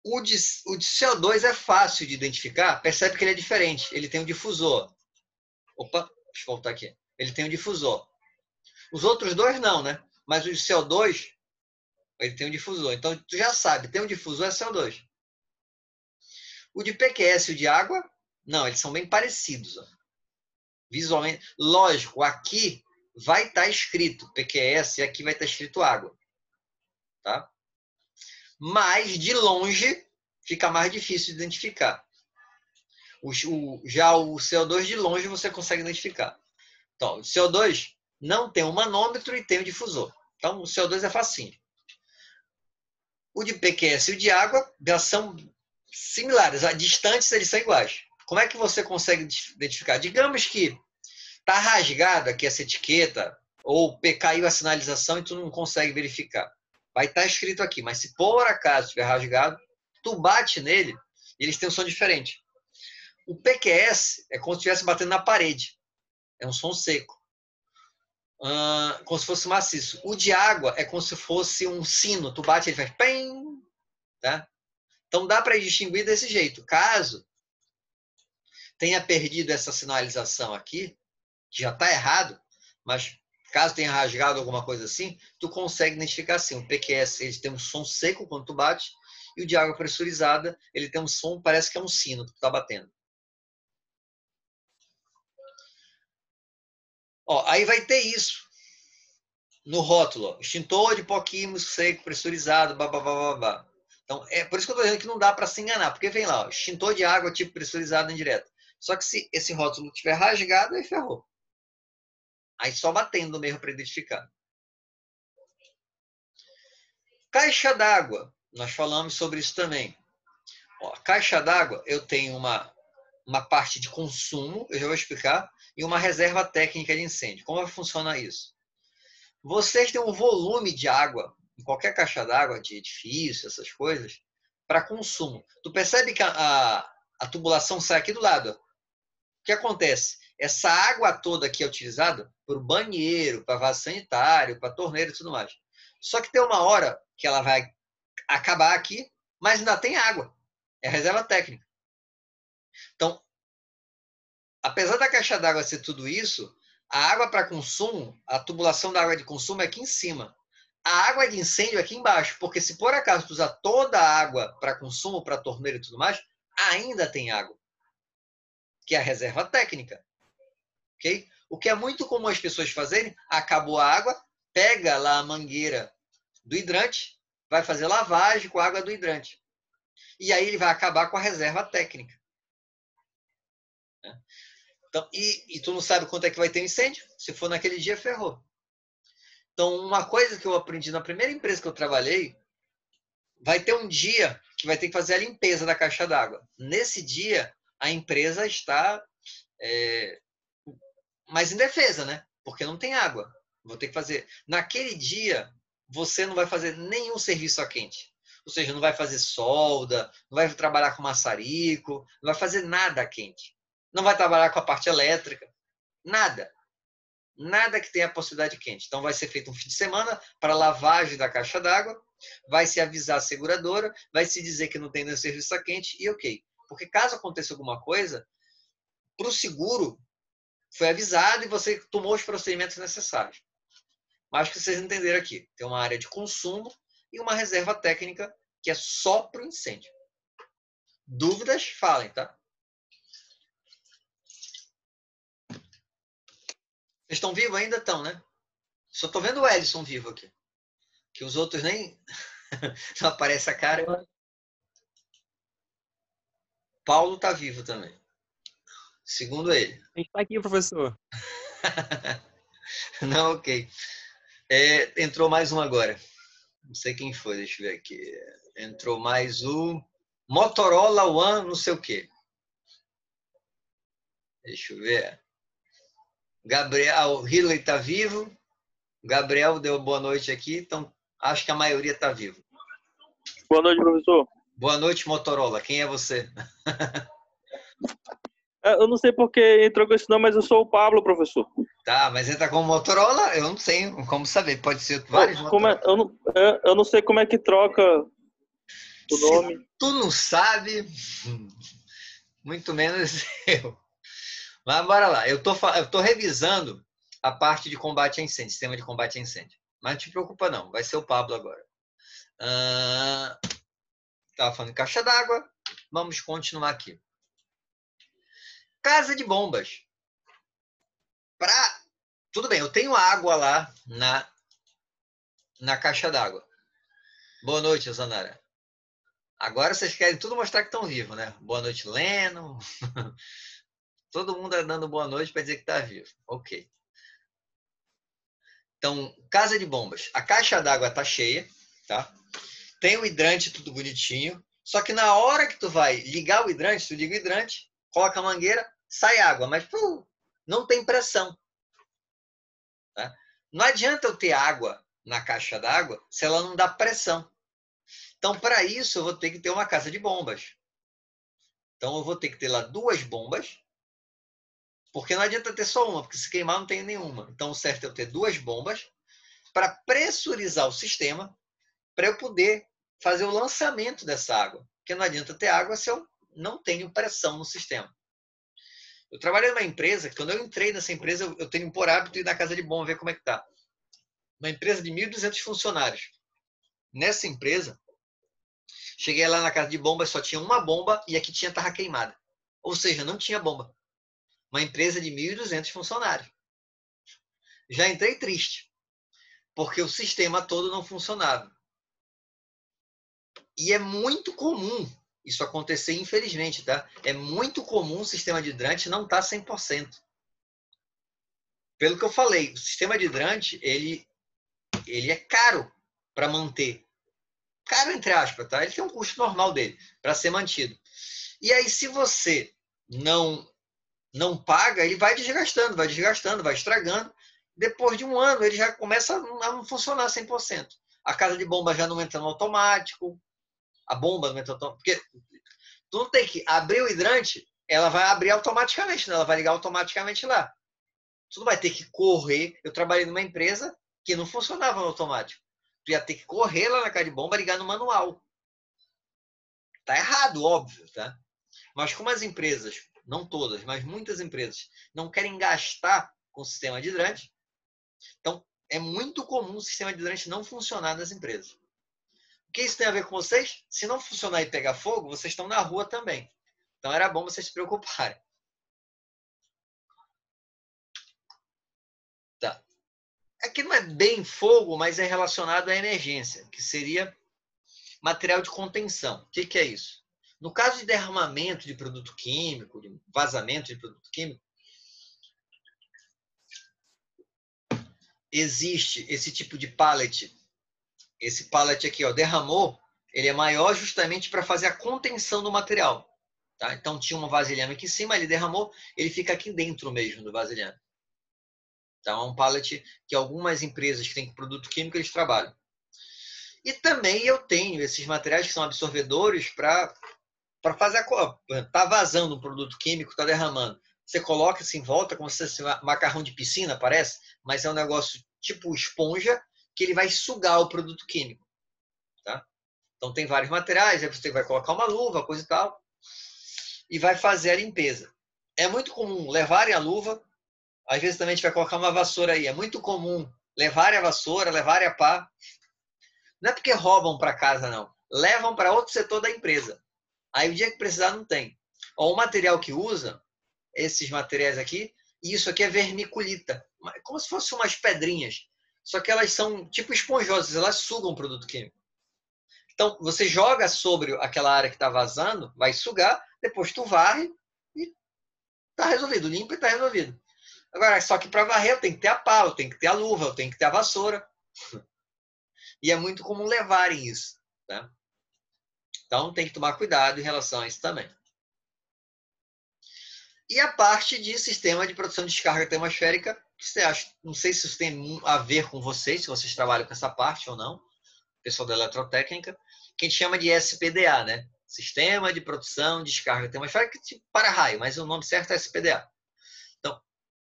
O de CO2 é fácil de identificar, percebe que ele é diferente. Ele tem um difusor. Opa, deixa eu voltar aqui. Ele tem um difusor. Os outros dois não, né? Mas o de CO2, ele tem um difusor. Então, tu já sabe, tem um difusor é CO2. O de PQS e o de água, não, eles são bem parecidos. Ó. Visualmente, lógico, aqui vai estar escrito PQS e aqui vai estar escrito água. Tá? Mas, de longe, fica mais difícil de identificar. Já o CO2, de longe, você consegue identificar. Então, o CO2 não tem um manômetro e tem o difusor. Então, o CO2 é facinho. O de PQS e o de água já são similares. Distantes, eles são iguais. Como é que você consegue identificar? Digamos que está rasgada aqui essa etiqueta ou caiu a sinalização e tu não consegue verificar. Vai estar escrito aqui, mas se por acaso estiver rasgado, tu bate nele e eles têm um som diferente. O PQS é como se estivesse batendo na parede. É um som seco. Como se fosse maciço. O de água é como se fosse um sino. Tu bate, ele faz pem, tá? Então dá para distinguir desse jeito. Caso tenha perdido essa sinalização aqui, que já está errado, mas caso tenha rasgado alguma coisa assim, tu consegue identificar assim. O PQS ele tem um som seco quando tu bate e o de água pressurizada ele tem um som, parece que é um sino que tu está batendo. Ó, aí vai ter isso no rótulo. Ó, extintor de pó químico seco pressurizado, babá. Então, é por isso que eu estou dizendo que não dá para se enganar, porque vem lá, ó, extintor de água tipo pressurizado indireto. Só que se esse rótulo estiver rasgado, aí ferrou. Aí só batendo mesmo para identificar. Caixa d'água. Nós falamos sobre isso também. Ó, caixa d'água, eu tenho uma parte de consumo, eu já vou explicar, e uma reserva técnica de incêndio. Como funciona isso? Vocês têm um volume de água, em qualquer caixa d'água, de edifício, essas coisas, para consumo. Tu percebe que a tubulação sai aqui do lado. O que acontece? Essa água toda aqui é utilizada para o banheiro, para vaso sanitário, para torneira e tudo mais. Só que tem uma hora que ela vai acabar aqui, mas ainda tem água. É reserva técnica. Então, apesar da caixa d'água ser tudo isso, a água para consumo, a tubulação da água de consumo é aqui em cima. A água de incêndio é aqui embaixo, porque se por acaso tu usar toda a água para consumo, para torneira e tudo mais, ainda tem água, que é a reserva técnica. Okay? O que é muito comum as pessoas fazerem, acabou a água, pega lá a mangueira do hidrante, vai fazer lavagem com a água do hidrante. E aí ele vai acabar com a reserva técnica. Então, e tu não sabe quanto é que vai ter incêndio? Se for naquele dia, ferrou. Então, uma coisa que eu aprendi na primeira empresa que eu trabalhei, vai ter um dia que vai ter que fazer a limpeza da caixa d'água. Nesse dia, a empresa está mais indefesa, né? Porque não tem água. Vou ter que fazer. Naquele dia, você não vai fazer nenhum serviço a quente. Ou seja, não vai fazer solda, não vai trabalhar com maçarico, não vai fazer nada a quente. Não vai trabalhar com a parte elétrica. Nada. Nada que tenha a possibilidade quente. Então, vai ser feito um fim de semana para lavagem da caixa d'água, vai se avisar a seguradora, vai se dizer que não tem nenhum serviço a quente e ok. Porque caso aconteça alguma coisa, para o seguro, foi avisado e você tomou os procedimentos necessários. Mas que vocês entenderam aqui, tem uma área de consumo e uma reserva técnica que é só para o incêndio. Dúvidas? Falem, tá? Vocês estão vivos ainda? Estão, né? Só estou vendo o Ellison vivo aqui. que os outros nem não aparece a cara. Paulo está vivo também, segundo ele. A gente tá aqui, professor. Não, ok. Entrou mais um agora. Não sei quem foi, deixa eu ver aqui. Entrou mais o Motorola One, não sei o quê. Deixa eu ver. Gabriel, o Hillary está vivo. Gabriel deu boa noite aqui, então acho que a maioria está vivo. Boa noite, professor. Boa noite, Motorola. Quem é você? Eu não sei porque entrou com esse nome, mas eu sou o Pablo, professor. Tá, mas entra como Motorola? Eu não tenho como saber. Pode ser vários Motorola. Eu não sei como é que troca o nome. Se tu não sabe, muito menos eu. Mas bora lá. Eu tô revisando a parte de combate a incêndio, sistema de combate a incêndio. Mas não te preocupa não, vai ser o Pablo agora. Estava falando em caixa d'água. Vamos continuar aqui. Casa de bombas. Tudo bem, eu tenho água lá na caixa d'água. Boa noite, Zanara. Agora vocês querem tudo mostrar que estão vivos, né? Boa noite, Leno. Todo mundo dando boa noite para dizer que está vivo. Ok. Então, casa de bombas. A caixa d'água está cheia, tá? Tem o hidrante tudo bonitinho. Só que na hora que tu vai ligar o hidrante, tu liga o hidrante, coloca a mangueira, sai água, mas não tem pressão. Tá? Não adianta eu ter água na caixa d'água se ela não dá pressão. Então, para isso, eu vou ter que ter uma casa de bombas. Então, eu vou ter que ter lá 2 bombas, porque não adianta ter só uma, porque se queimar não tem nenhuma. Então, o certo é eu ter 2 bombas para pressurizar o sistema, para eu poder fazer o lançamento dessa água. Porque não adianta ter água se eu não tenho pressão no sistema. Eu trabalhei numa empresa, quando eu entrei nessa empresa, eu tenho por hábito ir na casa de bomba ver como é que está. Uma empresa de 1.200 funcionários. Nessa empresa, cheguei lá na casa de bomba, só tinha uma bomba e a que tinha estava queimada. Ou seja, não tinha bomba. Uma empresa de 1.200 funcionários. Já entrei triste, porque o sistema todo não funcionava. E é muito comum isso acontecer, infelizmente, tá? É muito comum o sistema de hidrante não estar 100%. Pelo que eu falei, o sistema de hidrante, ele é caro para manter. Caro, entre aspas, tá? Ele tem um custo normal dele para ser mantido. E aí, se você não paga, ele vai desgastando, vai estragando. Depois de um ano, ele já começa a não funcionar 100%. A casa de bomba já não entra no automático, a bomba não entra no automático, porque tu não tem que abrir o hidrante, ela vai abrir automaticamente, né? Ela vai ligar automaticamente lá. Tu não vai ter que correr. Eu trabalhei numa empresa que não funcionava no automático. Tu ia ter que correr lá na casa de bomba, ligar no manual. Tá errado, óbvio, tá? Mas como as empresas, não todas, mas muitas empresas, não querem gastar com o sistema de hidrante, então é muito comum o sistema de hidrante não funcionar nas empresas. O que isso tem a ver com vocês? Se não funcionar e pegar fogo, vocês estão na rua também. Então era bom vocês se preocuparem. Tá. Aqui não é bem fogo, mas é relacionado à emergência, que seria material de contenção. O que é isso? No caso de derramamento de produto químico, de vazamento de produto químico, existe esse tipo de pallet. Esse pallet aqui, ó, derramou, ele é maior justamente para fazer a contenção do material. Tá? Então tinha um vasilhame aqui em cima, ele derramou, ele fica aqui dentro mesmo do vasilhame. Então é um pallet que algumas empresas que têm produto químico, eles trabalham. E também eu tenho esses materiais que são absorvedores para fazer tá vazando um produto químico, tá derramando. Você coloca assim em volta, como se fosse macarrão de piscina, parece, mas é um negócio tipo esponja que ele vai sugar o produto químico. Tá? Então tem vários materiais, aí você vai colocar uma luva, coisa e tal, e vai fazer a limpeza. É muito comum levarem a luva, às vezes também a gente vai colocar uma vassoura aí, é muito comum levarem a vassoura, levarem a pá. Não é porque roubam para casa, não. Levam para outro setor da empresa. Aí o dia que precisar não tem. Ó, o material que usa, esses materiais aqui, isso aqui é vermiculita. Como se fossem umas pedrinhas. Só que elas são tipo esponjosas, elas sugam o produto químico. Então, você joga sobre aquela área que está vazando, vai sugar, depois tu varre e está resolvido. Limpa e está resolvido. Agora, só que para varrer eu tenho que ter a pá, eu tenho que ter a luva, eu tenho que ter a vassoura. E é muito comum levarem isso. Tá? Então, tem que tomar cuidado em relação a isso também. E a parte de sistema de produção de descarga termosférica, que você acha, não sei se isso tem a ver com vocês, se vocês trabalham com essa parte ou não, pessoal da eletrotécnica, que a gente chama de SPDA, né? Sistema de Produção de Descarga Termosférica, tipo para-raio, mas o nome certo é SPDA. Então,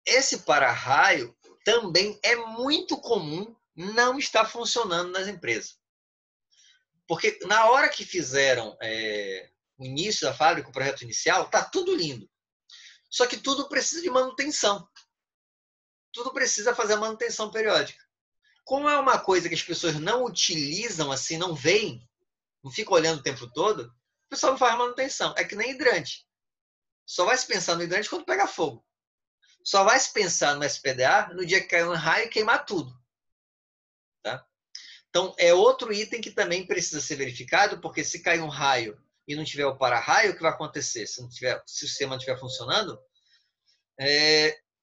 esse para-raio também é muito comum não estar funcionando nas empresas. Porque na hora que fizeram o início da fábrica, o projeto inicial, tá tudo lindo. Só que tudo precisa de manutenção. Tudo precisa fazer manutenção periódica. Como é uma coisa que as pessoas não utilizam assim, não veem, não ficam olhando o tempo todo, o pessoal não faz manutenção. É que nem hidrante. Só vai se pensar no hidrante quando pega fogo. Só vai se pensar no SPDA no dia que cair um raio e queimar tudo. Tá? Então, é outro item que também precisa ser verificado, porque se cair um raio e não tiver o para-raio, o que vai acontecer? Se o sistema não estiver funcionando,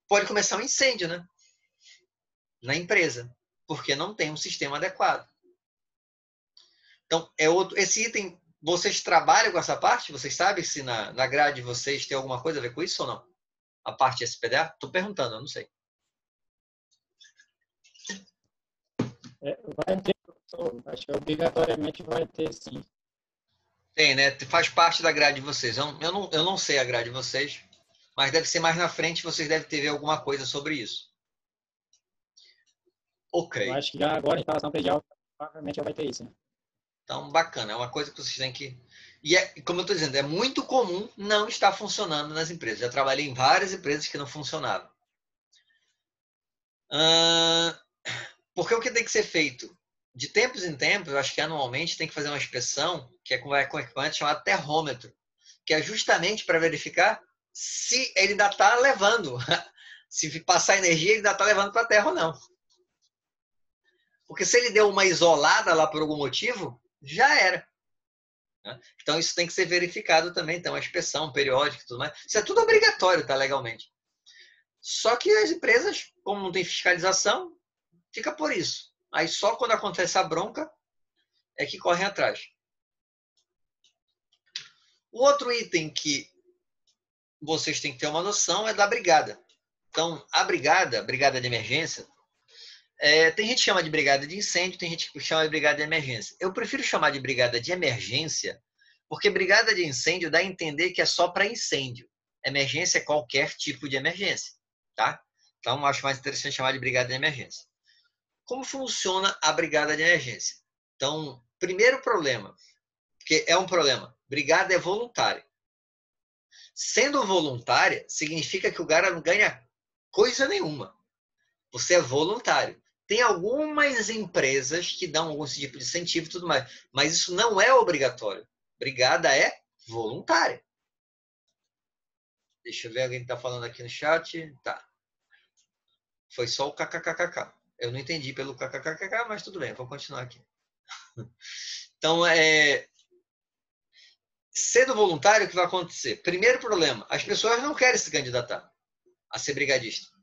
pode começar um incêndio, né? Na empresa, porque não tem um sistema adequado. Então, esse item, vocês trabalham com essa parte? Vocês sabem se na grade de vocês tem alguma coisa a ver com isso ou não? A parte SPDA? Estou perguntando, eu não sei. Vai ter, acho que obrigatoriamente vai ter, sim. Tem, né? Faz parte da grade de vocês. Eu não sei a grade de vocês, mas deve ser mais na frente, vocês devem ter alguma coisa sobre isso. Ok. Eu acho que já agora, em instalação predial, provavelmente já vai ter isso, né? Então, bacana. É uma coisa que vocês têm que... E, como eu estou dizendo, é muito comum não estar funcionando nas empresas. Já trabalhei em várias empresas que não funcionavam. Porque o que tem que ser feito? De tempos em tempos, eu acho que anualmente tem que fazer uma inspeção, que é com equipamento chamado termômetro, que é justamente para verificar se ele ainda está levando. Se passar energia, ele ainda está levando para a Terra ou não. Porque se ele deu uma isolada lá por algum motivo, já era. Então, isso tem que ser verificado também. Tem uma inspeção periódica e tudo mais. Isso é tudo obrigatório, tá, legalmente. Só que as empresas, como não tem fiscalização, fica por isso. Aí só quando acontece a bronca é que correm atrás. O outro item que vocês têm que ter uma noção é da brigada. Então, a brigada de emergência, tem gente que chama de brigada de incêndio, tem gente que chama de brigada de emergência. Eu prefiro chamar de brigada de emergência, porque brigada de incêndio dá a entender que é só para incêndio. Emergência é qualquer tipo de emergência. Tá? Então, acho mais interessante chamar de brigada de emergência. Como funciona a brigada de emergência? Então, primeiro problema, porque é um problema, brigada é voluntária. Sendo voluntária, significa que o cara não ganha coisa nenhuma. Você é voluntário. Tem algumas empresas que dão algum tipo de incentivo e tudo mais, mas isso não é obrigatório. Brigada é voluntária. Deixa eu ver, alguém está falando aqui no chat. Tá. Foi só o kkkk. Eu não entendi pelo kkkk, mas tudo bem, vou continuar aqui. Então, sendo voluntário, o que vai acontecer? Primeiro problema, as pessoas não querem se candidatar a ser brigadista.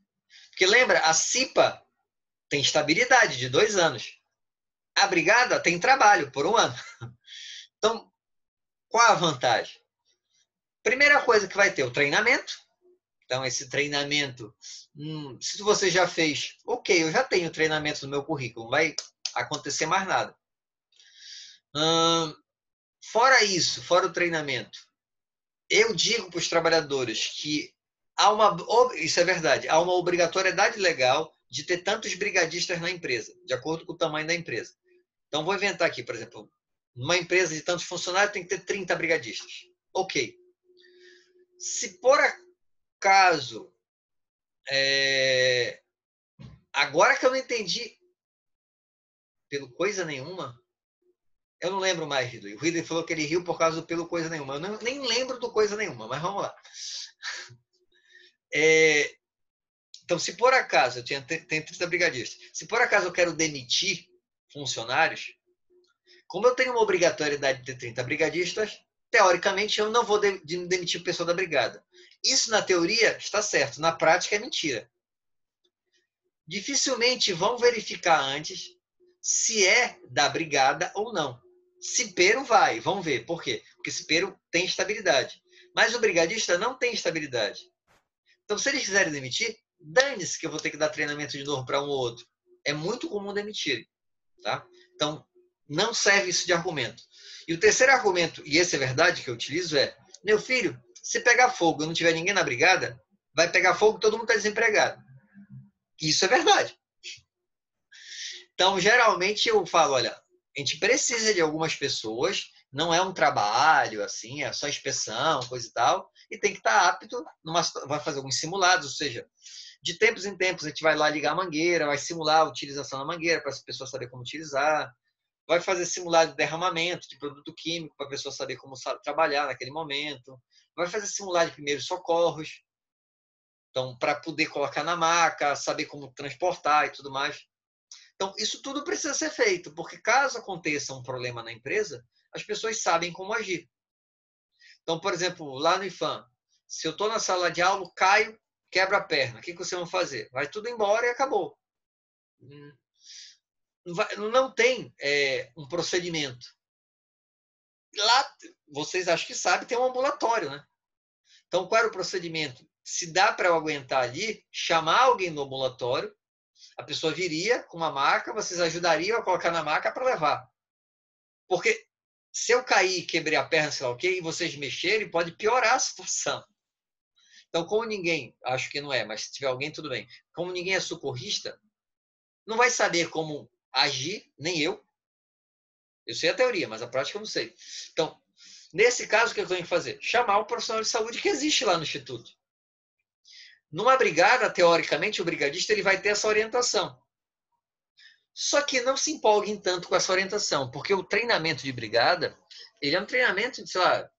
Porque lembra, a CIPA tem estabilidade de 2 anos. A brigada tem trabalho por 1 ano. Então, qual a vantagem? Primeira coisa que vai ter o treinamento. Então, esse treinamento, se você já fez, ok, eu já tenho treinamento no meu currículo, não vai acontecer mais nada. Fora isso, fora o treinamento, eu digo para os trabalhadores que isso é verdade, há uma obrigatoriedade legal de ter tantos brigadistas na empresa, de acordo com o tamanho da empresa. Então, vou inventar aqui, por exemplo, numa empresa de tantos funcionários tem que ter 30 brigadistas. Ok. Se por acaso, agora que eu não entendi pelo coisa nenhuma, eu não lembro mais, Ridley. O Ridley falou que ele riu por causa do pelo coisa nenhuma. Eu nem lembro do coisa nenhuma, mas vamos lá. Então, se por acaso, tenho 30 brigadistas, se por acaso eu quero demitir funcionários, como eu tenho uma obrigatoriedade de ter 30 brigadistas, teoricamente eu não vou demitir o pessoal da brigada. Isso, na teoria, está certo. Na prática, é mentira. Dificilmente vão verificar antes se é da brigada ou não. Cipeiro vai, vão ver. Por quê? Porque cipeiro tem estabilidade. Mas o brigadista não tem estabilidade. Então, se eles quiserem demitir, dane-se que eu vou ter que dar treinamento de novo para um ou outro. É muito comum demitirem. Tá? Então, não serve isso de argumento. E o terceiro argumento, e esse é verdade que eu utilizo, é: meu filho, se pegar fogo e não tiver ninguém na brigada, vai pegar fogo e todo mundo está desempregado. Isso é verdade. Então, geralmente eu falo, olha, a gente precisa de algumas pessoas, não é um trabalho, assim, é só inspeção, coisa e tal, e tem que estar apto, vai fazer alguns simulados, ou seja, de tempos em tempos a gente vai lá ligar a mangueira, vai simular a utilização da mangueira para as pessoas saberem como utilizar, vai fazer simulado de derramamento de produto químico para a pessoa saber como trabalhar naquele momento, vai fazer simulado de primeiros socorros, então, para poder colocar na maca, saber como transportar e tudo mais. Então, isso tudo precisa ser feito, porque caso aconteça um problema na empresa, as pessoas sabem como agir. Então, por exemplo, lá no IFAM, se eu estou na sala de aula, caio, quebra a perna, o que vocês vão fazer? Vai tudo embora e acabou. Não tem um procedimento. Lá, vocês acham que sabem, tem um ambulatório, né? Então, qual era o procedimento? Se dá para eu aguentar ali, chamar alguém no ambulatório, a pessoa viria com uma maca, vocês ajudariam a colocar na maca para levar. Porque se eu cair e quebrei a perna, sei lá o quê, e vocês mexerem, pode piorar a situação. Então, como ninguém, acho que não é, mas se tiver alguém, tudo bem. Como ninguém é socorrista, não vai saber como agir, nem eu. Eu sei a teoria, mas a prática eu não sei. Então, nesse caso, o que eu tenho que fazer? Chamar o profissional de saúde que existe lá no Instituto. Numa brigada, teoricamente, o brigadista ele vai ter essa orientação. Só que não se empolguem tanto com essa orientação, porque o treinamento de brigada, ele é um treinamento de, sei lá,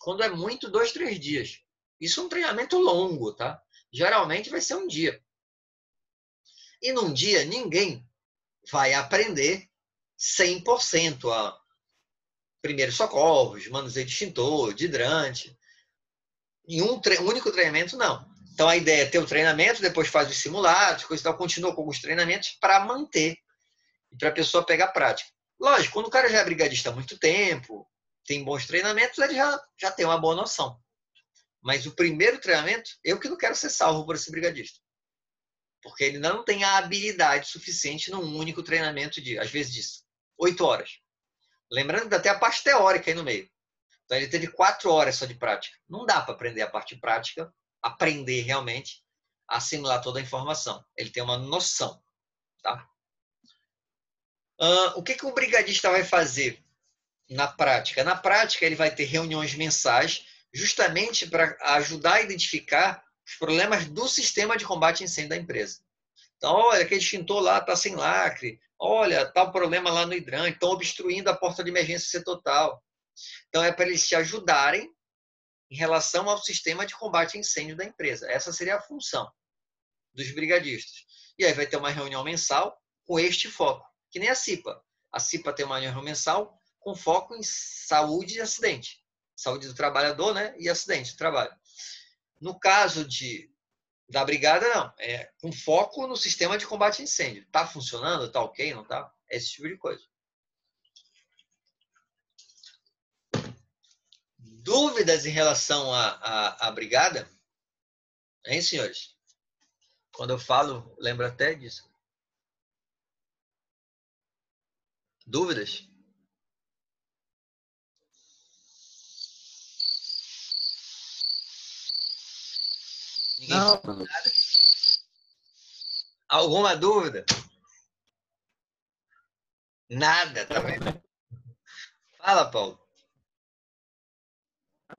quando é muito, 2, 3 dias. Isso é um treinamento longo, tá? Geralmente vai ser um dia. E num dia, ninguém vai aprender 100% a primeiros socorros, manuseio de extintor, de hidrante. Em um único treinamento, não. Então, a ideia é ter o treinamento, depois faz os simulados, coisa e tal, continua com alguns treinamentos para manter e para a pessoa pegar prática. Lógico, quando o cara já é brigadista há muito tempo, tem bons treinamentos, ele já tem uma boa noção. Mas o primeiro treinamento, eu que não quero ser salvo por esse brigadista. Porque ele não tem a habilidade suficiente num único treinamento de, às vezes, 8 horas. Lembrando que até a parte teórica aí no meio. Então, ele teve 4 horas só de prática. Não dá para aprender a parte prática, aprender realmente a assimilar toda a informação. Ele tem uma noção. Tá? O que o brigadista vai fazer na prática? Na prática, ele vai ter reuniões mensais justamente para ajudar a identificar os problemas do sistema de combate a incêndio da empresa. Então, olha, aquele extintor lá está sem lacre. Olha, está o problema lá no hidrante. Estão obstruindo a porta de emergência setor tal. Então, é para eles te ajudarem em relação ao sistema de combate a incêndio da empresa. Essa seria a função dos brigadistas. E aí vai ter uma reunião mensal com este foco, que nem a CIPA. A CIPA tem uma reunião mensal com foco em saúde e acidente. Saúde do trabalhador, né? E acidente do trabalho. No caso da brigada, não. É com foco no sistema de combate a incêndio. Está funcionando? Está ok? Não está? Esse tipo de coisa. Dúvidas em relação à brigada? Hein, senhores? Quando eu falo, lembro até disso. Dúvidas? Ninguém Não, fala nada? Alguma dúvida? Nada, tá vendo? Fala, Paulo.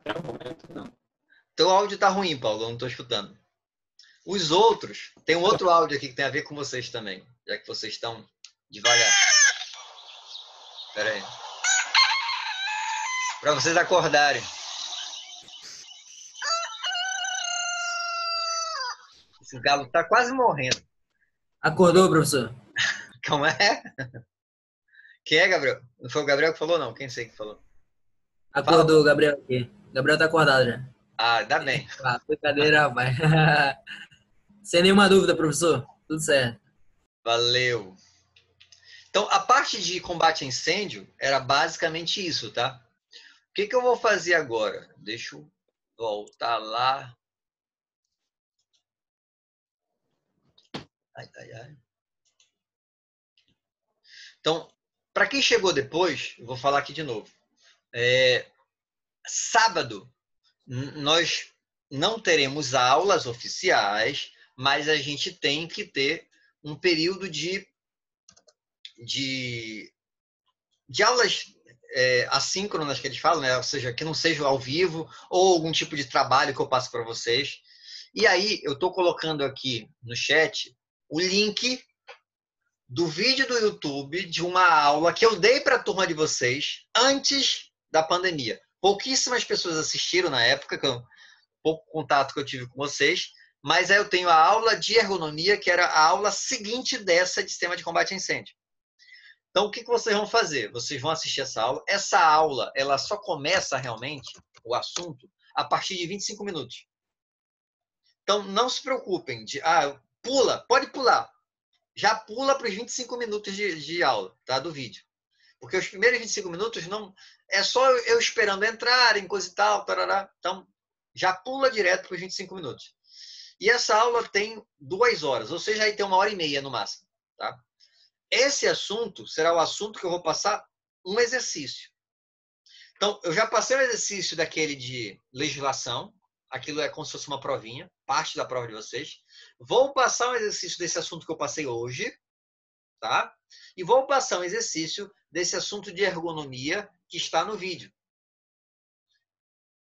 até o momento não. Teu áudio tá ruim, Paulo, eu não tô escutando. Os outros, tem um outro áudio aqui que tem a ver com vocês também, já que vocês estão devagar. Espera aí. Para vocês acordarem. Esse galo tá quase morrendo. Acordou, professor? Como é? Quem é, Gabriel? Não foi o Gabriel que falou, não? Quem sei que falou? Acordou, Gabriel aqui. Gabriel tá acordado já. Ah, ainda bem. Ah, brincadeira, rapaz. Sem nenhuma dúvida, professor. Tudo certo. Valeu. Então, a parte de combate a incêndio era basicamente isso, tá? O que eu vou fazer agora? Deixa eu voltar lá. Ai, ai, ai. Então, para quem chegou depois, eu vou falar aqui de novo. Sábado, nós não teremos aulas oficiais, mas a gente tem que ter um período de aulas assíncronas que eles falam, né? Ou seja, que não seja ao vivo ou algum tipo de trabalho que eu passo para vocês. E aí, eu estou colocando aqui no chat o link do vídeo do YouTube de uma aula que eu dei para a turma de vocês antes da pandemia. Pouquíssimas pessoas assistiram na época, pouco contato que eu tive com vocês, mas aí eu tenho a aula de ergonomia, que era a aula seguinte dessa de sistema de combate a incêndio. Então, o que vocês vão fazer? Vocês vão assistir essa aula. Essa aula, ela só começa realmente, o assunto, a partir de 25 minutos. Então, não se preocupem de, pode pular. Já pula para os 25 minutos de aula, tá? Do vídeo. Porque os primeiros 25 minutos não é só eu esperando entrarem, coisa e tal, tarará. Então, já pula direto para os 25 minutos. E essa aula tem 2 horas, ou seja, aí tem 1h30 no máximo, tá? Esse assunto será o assunto que eu vou passar um exercício. Então, eu já passei o exercício daquele de legislação. Aquilo é como se fosse uma provinha, parte da prova de vocês. Vou passar um exercício desse assunto que eu passei hoje, tá? E vou passar um exercício desse assunto de ergonomia que está no vídeo.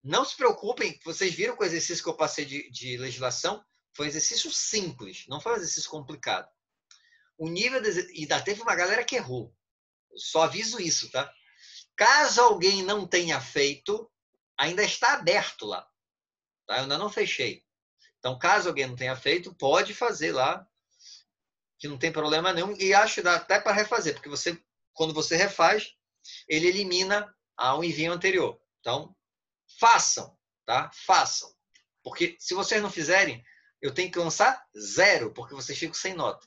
Não se preocupem, vocês viram que o exercício que eu passei de legislação foi um exercício simples, não foi um exercício complicado. O nível e ainda teve uma galera que errou. Só aviso isso, tá? Caso alguém não tenha feito, ainda está aberto lá. Tá? Eu ainda não fechei. Então, caso alguém não tenha feito, pode fazer lá, que não tem problema nenhum. E acho que dá até para refazer, porque quando você refaz, ele elimina o envio anterior. Então, façam, tá? Façam. Porque se vocês não fizerem, eu tenho que lançar 0, porque vocês ficam sem nota.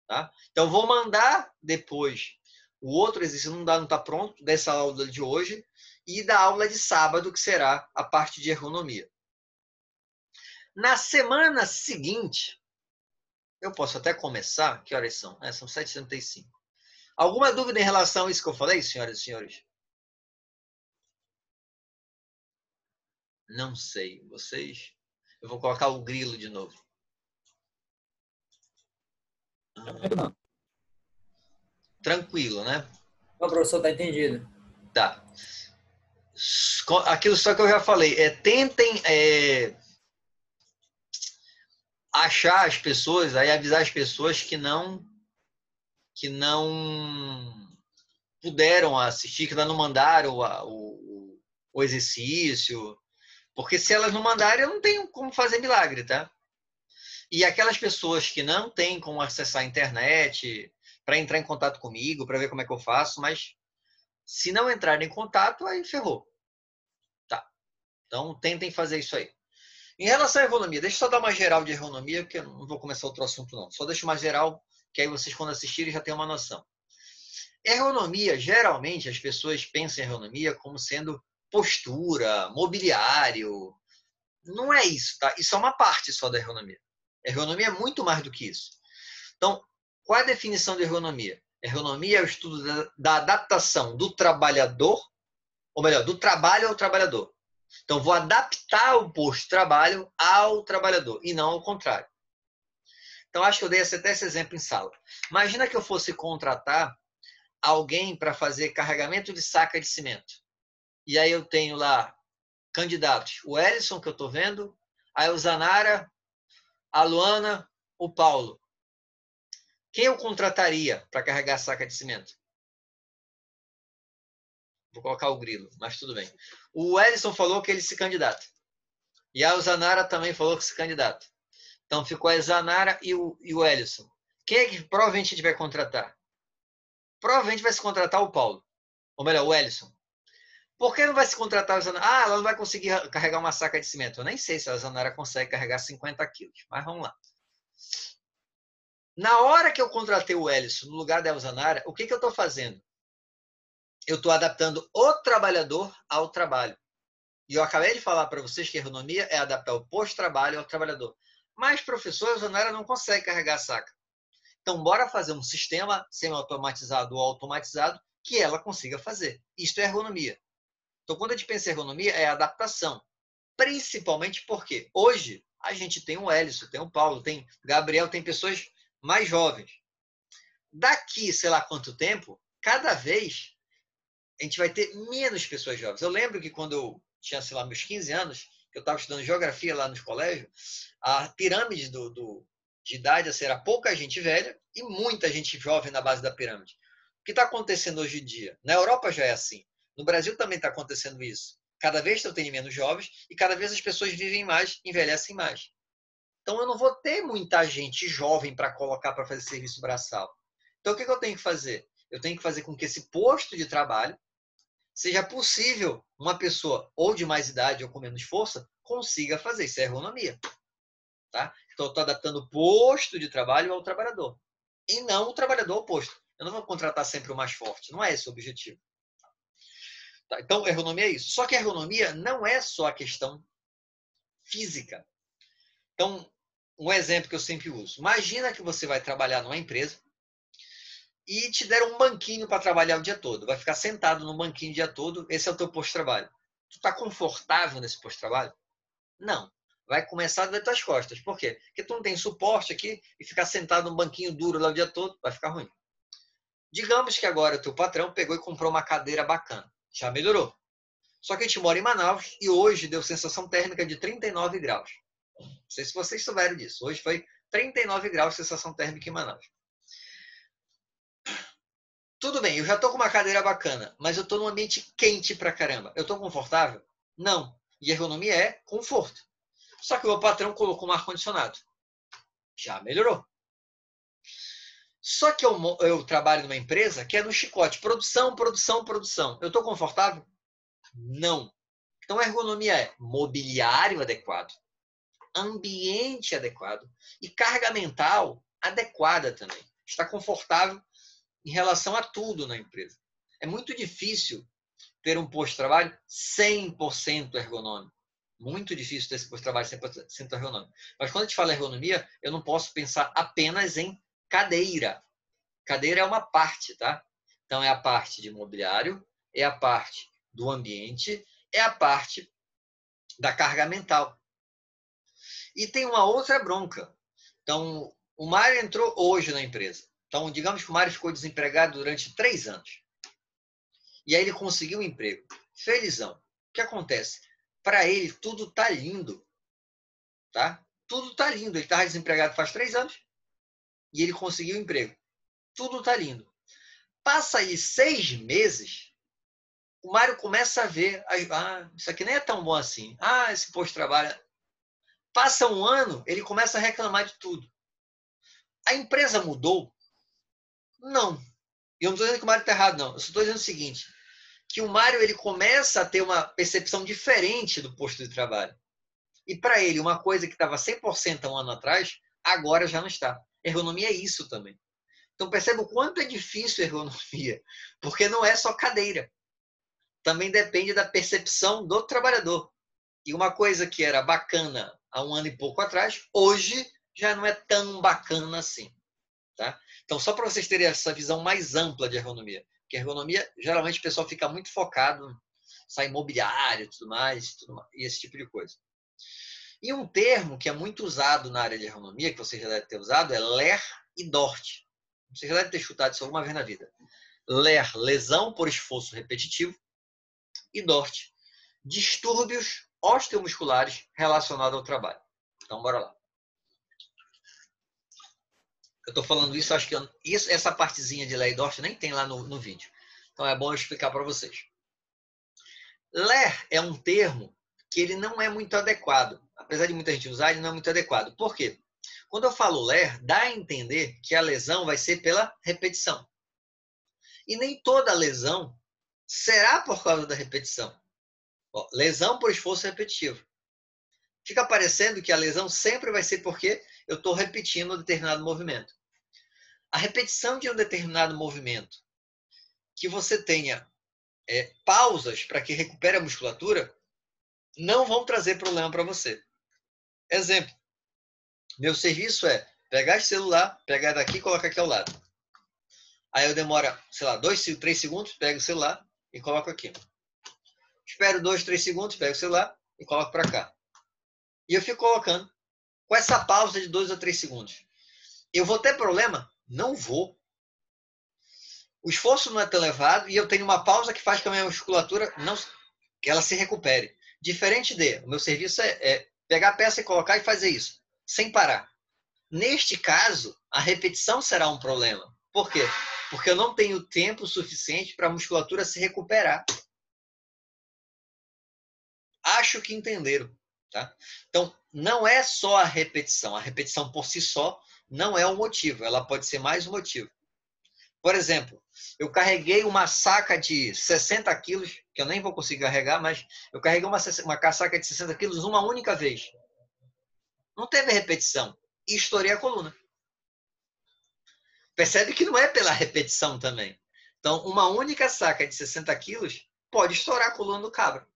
Tá? Então, vou mandar depois o outro exercício, não está pronto, dessa aula de hoje, e da aula de sábado, que será a parte de ergonomia. Na semana seguinte, eu posso até começar, que horas são? São 7h35. Alguma dúvida em relação a isso que eu falei, senhoras e senhores? Não sei. Vocês... Eu vou colocar o grilo de novo. Tranquilo, né? O professor tá entendido. Tá. Aquilo só que eu já falei. Tentem achar as pessoas, aí avisar as pessoas que não puderam assistir, que ainda não mandaram o exercício. Porque se elas não mandarem, eu não tenho como fazer milagre, tá? E aquelas pessoas que não têm como acessar a internet para entrar em contato comigo, para ver como é que eu faço, mas se não entrarem em contato, aí ferrou. Tá. Então, tentem fazer isso aí. Em relação à ergonomia, deixa eu só dar uma geral de ergonomia, porque eu não vou começar outro assunto, não. Só deixa uma geral, que aí vocês, quando assistirem, já têm uma noção. Ergonomia, geralmente, as pessoas pensam em ergonomia como sendo postura, mobiliário. Não é isso, tá? Isso é uma parte só da ergonomia. Ergonomia é muito mais do que isso. Então, qual é a definição de ergonomia? Ergonomia é o estudo da adaptação do trabalhador, ou melhor, do trabalho ao trabalhador. Então, vou adaptar o posto de trabalho ao trabalhador, e não ao contrário. Então, acho que eu dei até esse exemplo em sala. Imagina que eu fosse contratar alguém para fazer carregamento de saca de cimento. E aí eu tenho lá candidatos. O Ellison, que eu estou vendo, a Elzanara, a Luana, o Paulo. Quem eu contrataria para carregar a saca de cimento? Vou colocar o grilo, mas tudo bem. O Ellison falou que ele se candidata. E a Elzanara também falou que se candidata. Então, ficou a Zanara e o Ellison. Quem é que provavelmente a gente vai contratar? Provavelmente vai se contratar o Paulo. Ou melhor, o Ellison. Por que não vai se contratar a Zanara? Ah, ela não vai conseguir carregar uma saca de cimento. Eu nem sei se a Zanara consegue carregar 50 quilos. Mas vamos lá. Na hora que eu contratei o Ellison no lugar da Zanara, o que eu estou fazendo? Eu estou adaptando o trabalhador ao trabalho. E eu acabei de falar para vocês que a ergonomia é adaptar o posto-trabalho ao trabalhador. Mas, professor, a Zanara não consegue carregar a saca. Então, bora fazer um sistema semi-automatizado ou automatizado que ela consiga fazer. Isto é ergonomia. Então, quando a gente pensa em ergonomia, é adaptação. Principalmente porque hoje a gente tem o Ellison, tem o Paulo, tem o Gabriel, tem pessoas mais jovens. Daqui, sei lá quanto tempo, cada vez a gente vai ter menos pessoas jovens. Eu lembro que quando eu tinha, sei lá, meus 15 anos, que eu estava estudando geografia lá no colégio, a pirâmide de idade assim, era pouca gente velha e muita gente jovem na base da pirâmide. O que está acontecendo hoje em dia? Na Europa já é assim. No Brasil também está acontecendo isso. Cada vez eu tenho menos jovens e cada vez as pessoas vivem mais, envelhecem mais. Então eu não vou ter muita gente jovem para colocar para fazer serviço braçal. Então o que eu tenho que fazer? Eu tenho que fazer com que esse posto de trabalho seja possível uma pessoa ou de mais idade ou com menos força consiga fazer. Isso é ergonomia. Tá? Então, eu estou adaptando o posto de trabalho ao trabalhador. E não o trabalhador ao posto. Eu não vou contratar sempre o mais forte. Não é esse o objetivo. Tá? Então, ergonomia é isso. Só que a ergonomia não é só a questão física. Então, um exemplo que eu sempre uso. Imagina que você vai trabalhar numa empresa e te deram um banquinho para trabalhar o dia todo. Vai ficar sentado no banquinho o dia todo. Esse é o teu posto de trabalho. Tu está confortável nesse posto de trabalho? Não. Vai começar a doer tuas costas. Por quê? Porque tu não tem suporte aqui e ficar sentado num banquinho duro lá o dia todo, vai ficar ruim. Digamos que agora o teu patrão pegou e comprou uma cadeira bacana. Já melhorou. Só que a gente mora em Manaus e hoje deu sensação térmica de 39 graus. Não sei se vocês souberam disso. Hoje foi 39 graus de sensação térmica em Manaus. Tudo bem, eu já estou com uma cadeira bacana, mas eu estou num ambiente quente pra caramba. Eu estou confortável? Não. E ergonomia é conforto. Só que o meu patrão colocou um ar-condicionado. Já melhorou. Só que eu trabalho numa empresa que é no chicote. Produção, produção, produção. Eu estou confortável? Não. Então, a ergonomia é mobiliário adequado, ambiente adequado e carga mental adequada também. Está confortável em relação a tudo na empresa. É muito difícil ter um posto de trabalho 100% ergonômico. Muito difícil ter esse posto de trabalho 100% ergonômico. Mas quando a gente fala ergonomia, eu não posso pensar apenas em cadeira. Cadeira é uma parte, tá? Então, é a parte de mobiliário, é a parte do ambiente, é a parte da carga mental. E tem uma outra bronca. Então, o Mário entrou hoje na empresa. Então, digamos que o Mário ficou desempregado durante 3 anos. E aí ele conseguiu um emprego. Felizão. O que acontece? Para ele, tudo está lindo. Tá? Tudo está lindo. Ele estava desempregado faz 3 anos e ele conseguiu um emprego. Tudo está lindo. Passa aí 6 meses, o Mário começa a ver, isso aqui nem é tão bom assim. Esse posto de trabalho. Passa um ano, ele começa a reclamar de tudo. A empresa mudou? Não. E eu não estou dizendo que o Mário está errado, não. Eu só estou dizendo o seguinte, que o Mário ele começa a ter uma percepção diferente do posto de trabalho. E para ele, uma coisa que estava 100% há um ano atrás, agora já não está. Ergonomia é isso também. Então perceba o quanto é difícil a ergonomia, porque não é só cadeira. Também depende da percepção do trabalhador. E uma coisa que era bacana há um ano e pouco atrás, hoje já não é tão bacana assim. Tá? Então, só para vocês terem essa visão mais ampla de ergonomia. Porque ergonomia, geralmente o pessoal fica muito focado em sai imobiliário e tudo mais, e esse tipo de coisa. E um termo que é muito usado na área de ergonomia, que você já deve ter usado, é LER e DORT. Você já deve ter escutado isso alguma vez na vida. LER, lesão por esforço repetitivo, e DORT, distúrbios osteomusculares relacionados ao trabalho. Então, bora lá. Eu estou falando isso, acho que essa partezinha de LER e DORT nem tem lá no vídeo. Então, é bom eu explicar para vocês. LER é um termo que ele não é muito adequado. Apesar de muita gente usar, ele não é muito adequado. Por quê? Quando eu falo ler, dá a entender que a lesão vai ser pela repetição. E nem toda lesão será por causa da repetição. Ó, lesão por esforço repetitivo. Fica parecendo que a lesão sempre vai ser porque eu estou repetindo um determinado movimento. A repetição de um determinado movimento, que você tenha pausas para que recupere a musculatura, não vão trazer problema para você. Exemplo, meu serviço é pegar esse celular, pegar daqui e colocar aqui ao lado. Aí eu demoro, sei lá, 2, 3 segundos, pego o celular e coloco aqui. Espero 2, 3 segundos, pego o celular e coloco para cá. E eu fico colocando com essa pausa de 2 a 3 segundos. Eu vou ter problema? Não vou. O esforço não é tão elevado e eu tenho uma pausa que faz com que a minha musculatura que ela se recupere. Diferente o meu serviço é pegar a peça e colocar e fazer isso, sem parar. Neste caso, a repetição será um problema. Por quê? Porque eu não tenho tempo suficiente para a musculatura se recuperar. Acho que entenderam. Tá? Então, não é só a repetição. A repetição por si só não é o motivo. Ela pode ser mais um motivo. Por exemplo, eu carreguei uma saca de 60 quilos, que eu nem vou conseguir carregar, mas eu carreguei uma casaca de 60 quilos uma única vez. Não teve repetição. E estourei a coluna. Percebe que não é pela repetição também. Então, uma única saca de 60 quilos pode estourar a coluna do cabra.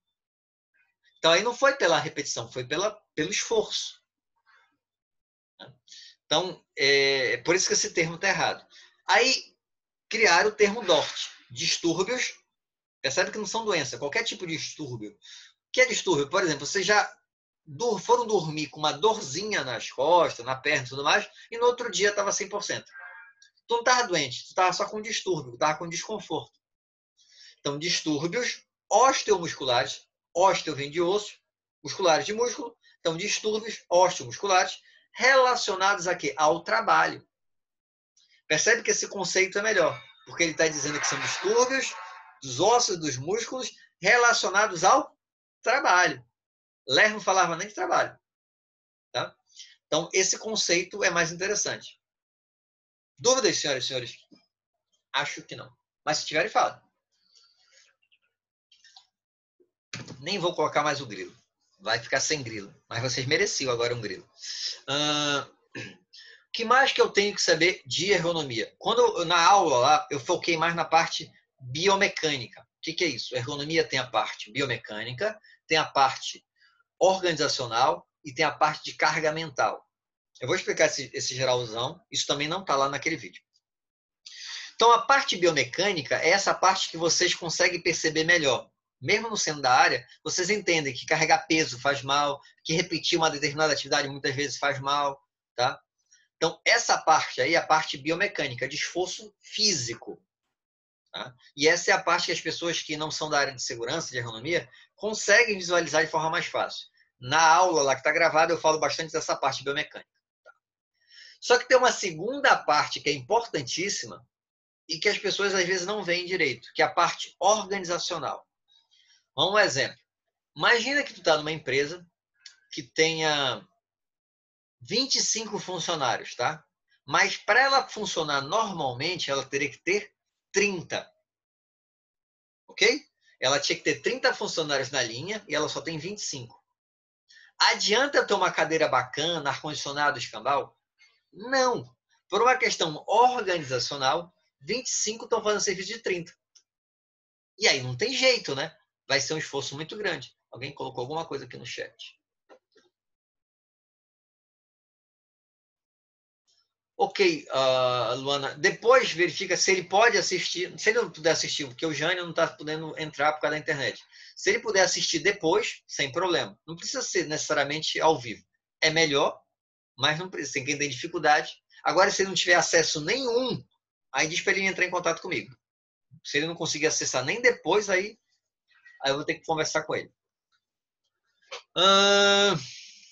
Então, aí não foi pela repetição, foi pelo esforço. Então, por isso que esse termo está errado. Aí, criaram o termo DORT, distúrbios. Percebe que não são doença, qualquer tipo de distúrbio. O que é distúrbio? Por exemplo, vocês já foram dormir com uma dorzinha nas costas, na perna e tudo mais, e no outro dia estava 100%. Tu não estava doente, tu estava só com distúrbio, tu estava com desconforto. Então, distúrbios osteomusculares, osteo vem de osso, musculares de músculo, então distúrbios osteomusculares relacionados a quê? Ao trabalho. Percebe que esse conceito é melhor, porque ele está dizendo que são distúrbios dos ossos, dos músculos, relacionados ao trabalho. Ler não falava nem de trabalho. Tá? Então, esse conceito é mais interessante. Dúvidas, senhoras e senhores? Acho que não. Mas se tiverem, fala. Nem vou colocar mais o grilo. Vai ficar sem grilo. Mas vocês mereciam agora um grilo. O que mais que eu tenho que saber de ergonomia? Na aula lá, eu foquei mais na parte biomecânica. O que é isso? A ergonomia tem a parte biomecânica, tem a parte organizacional e tem a parte de carga mental. Eu vou explicar esse geralzão. Isso também não está lá naquele vídeo. Então, a parte biomecânica é essa parte que vocês conseguem perceber melhor. Mesmo não sendo da área, vocês entendem que carregar peso faz mal, que repetir uma determinada atividade muitas vezes faz mal. Tá? Então, essa parte aí é a parte biomecânica, de esforço físico. Tá? E essa é a parte que as pessoas que não são da área de segurança, de ergonomia, conseguem visualizar de forma mais fácil. Na aula lá que está gravada, eu falo bastante dessa parte biomecânica. Tá? Só que tem uma segunda parte que é importantíssima e que as pessoas às vezes não veem direito, que é a parte organizacional. Vamos um exemplo. Imagina que tu está numa empresa que tenha 25 funcionários, tá? Mas para ela funcionar normalmente, ela teria que ter 30. Ok? Ela tinha que ter 30 funcionários na linha e ela só tem 25. Adianta ter uma cadeira bacana, ar-condicionado, escambau? Não. Por uma questão organizacional, 25 estão fazendo serviço de 30. E aí não tem jeito, né? Vai ser um esforço muito grande. Alguém colocou alguma coisa aqui no chat. Ok, Luana. Depois verifica se ele pode assistir. Se ele não puder assistir, porque o Jânio não está podendo entrar por causa da internet. Se ele puder assistir depois, sem problema. Não precisa ser necessariamente ao vivo. É melhor, mas não precisa. Tem quem tem dificuldade. Agora, se ele não tiver acesso nenhum, aí diz para ele entrar em contato comigo. Se ele não conseguir acessar nem depois, aí eu vou ter que conversar com ele.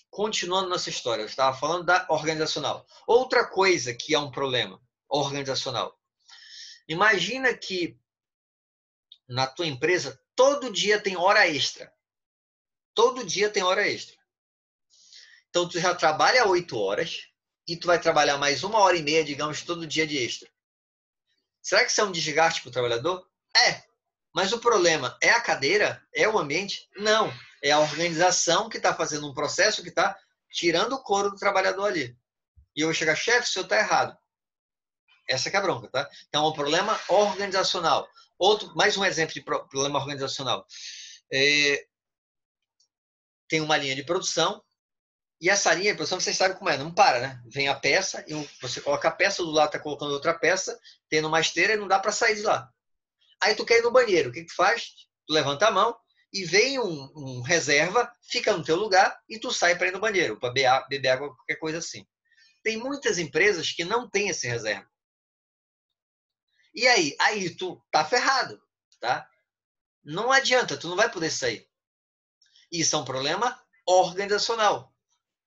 Continuando nossa história, eu estava falando da organizacional. Outra coisa que é um problema organizacional. Imagina que na tua empresa todo dia tem hora extra. Todo dia tem hora extra. Então, tu já trabalha 8 horas, e tu vai trabalhar mais 1h30, digamos, todo dia de extra. Será que isso é um desgaste para o trabalhador? É. Mas o problema é a cadeira? É o ambiente? Não. É a organização que está fazendo um processo que está tirando o couro do trabalhador ali. E eu vou chegar, chefe, o senhor está errado. Essa que é a bronca, tá? Então, é um problema organizacional. Mais um exemplo de problema organizacional. Tem uma linha de produção, e essa linha de produção, vocês sabem como é, não para, né? Vem a peça, e você coloca a peça, do lado está colocando outra peça, tendo uma esteira e não dá para sair de lá. Aí tu quer ir no banheiro, o que tu faz? Tu levanta a mão e vem um reserva, fica no teu lugar e tu sai para ir no banheiro, para beber água, qualquer coisa assim. Tem muitas empresas que não têm esse reserva. E aí? Aí tu tá ferrado, tá? Não adianta, tu não vai poder sair. Isso é um problema organizacional.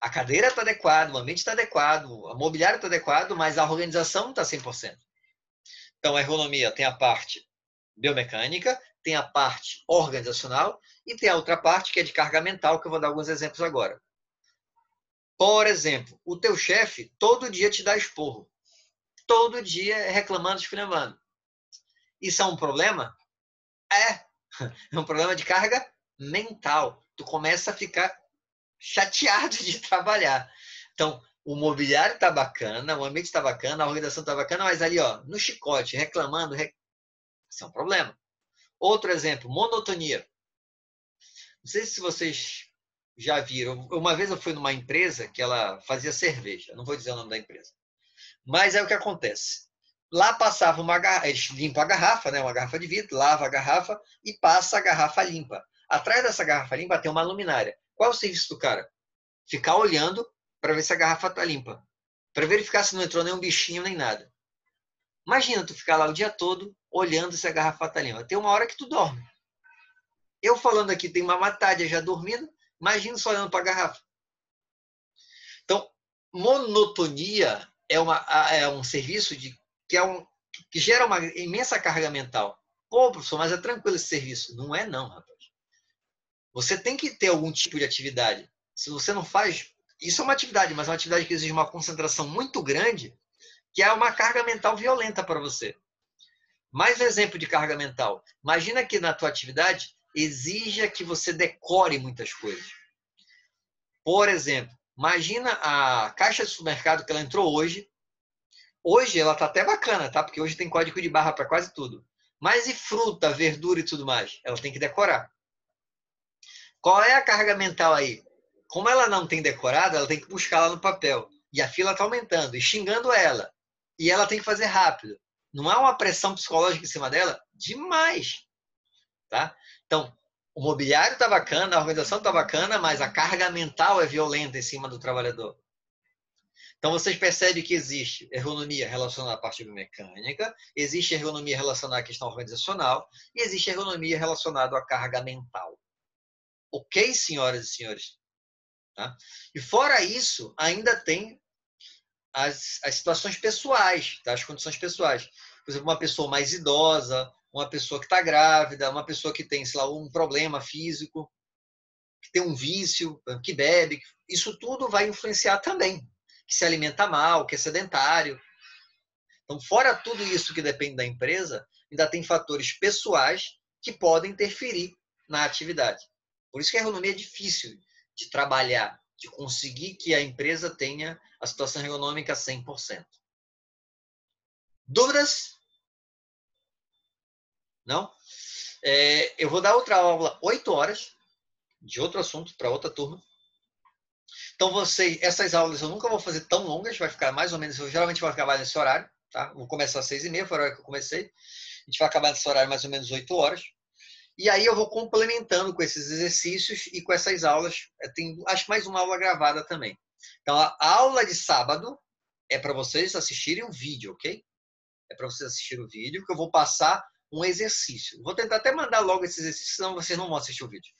A cadeira está adequada, o ambiente está adequado, o mobiliário está adequado, mas a organização não está 100%. Então, a ergonomia tem a parte biomecânica, tem a parte organizacional e tem a outra parte que é de carga mental, que eu vou dar alguns exemplos agora. Por exemplo, o teu chefe todo dia te dá esporro. Todo dia reclamando, esculhambando. Isso é um problema? É um problema de carga mental. Tu começa a ficar chateado de trabalhar. Então, o mobiliário está bacana, o ambiente está bacana, a organização está bacana, mas ali, ó, no chicote, reclamando, isso é um problema. Outro exemplo, monotonia. Não sei se vocês já viram. Uma vez eu fui numa empresa que ela fazia cerveja. Não vou dizer o nome da empresa. Mas é o que acontece. Lá passava uma garrafa, eles limpam a garrafa, né? Uma garrafa de vidro, lava a garrafa e passa a garrafa limpa. Atrás dessa garrafa limpa tem uma luminária. Qual é o serviço do cara? Ficar olhando para ver se a garrafa está limpa. Para verificar se não entrou nenhum bichinho nem nada. Imagina tu ficar lá o dia todo olhando se a garrafa está limpa. Tem uma hora que tu dorme. Eu falando aqui, tem uma matádia já dormindo, imagina só olhando para a garrafa. Então, monotonia é um serviço que gera uma imensa carga mental. Pô, professor, mas é tranquilo esse serviço. Não é não, rapaz. Você tem que ter algum tipo de atividade. Se você não faz, isso é uma atividade, mas é uma atividade que exige uma concentração muito grande, que é uma carga mental violenta para você. Mais um exemplo de carga mental. Imagina que na tua atividade exija que você decore muitas coisas. Por exemplo, imagina a caixa de supermercado que ela entrou hoje. Hoje ela está até bacana, tá? Porque hoje tem código de barra para quase tudo. Mas e fruta, verdura e tudo mais? Ela tem que decorar. Qual é a carga mental aí? Como ela não tem decorado, ela tem que buscar lá no papel. E a fila está aumentando, e xingando ela. E ela tem que fazer rápido. Não há uma pressão psicológica em cima dela? Demais. Tá? Então, o mobiliário está bacana, a organização está bacana, mas a carga mental é violenta em cima do trabalhador. Então, vocês percebem que existe ergonomia relacionada à parte biomecânica, existe ergonomia relacionada à questão organizacional e existe ergonomia relacionada à carga mental. Ok, senhoras e senhores? Tá? E fora isso, ainda tem as situações pessoais, tá? As condições pessoais. Por exemplo, uma pessoa mais idosa, uma pessoa que está grávida, uma pessoa que tem, sei lá, um problema físico, que tem um vício, que bebe. Isso tudo vai influenciar também. Que se alimenta mal, que é sedentário. Então, fora tudo isso que depende da empresa, ainda tem fatores pessoais que podem interferir na atividade. Por isso que a ergonomia é difícil de trabalhar, de conseguir que a empresa tenha a situação ergonômica 100%. Dúvidas? Não? Eu vou dar outra aula 8 horas, de outro assunto, para outra turma. Então, essas aulas eu nunca vou fazer tão longas, vai ficar mais ou menos, eu geralmente vai acabar nesse horário, tá? Vou começar às 6h30, foi a hora que eu comecei. A gente vai acabar nesse horário mais ou menos 8 horas. E aí eu vou complementando com esses exercícios e com essas aulas. Tem, acho, mais uma aula gravada também. Então, a aula de sábado é para vocês assistirem o vídeo, ok? É para vocês assistirem o vídeo, que eu vou passar um exercício. Vou tentar até mandar logo esse exercício, senão vocês não vão assistir o vídeo.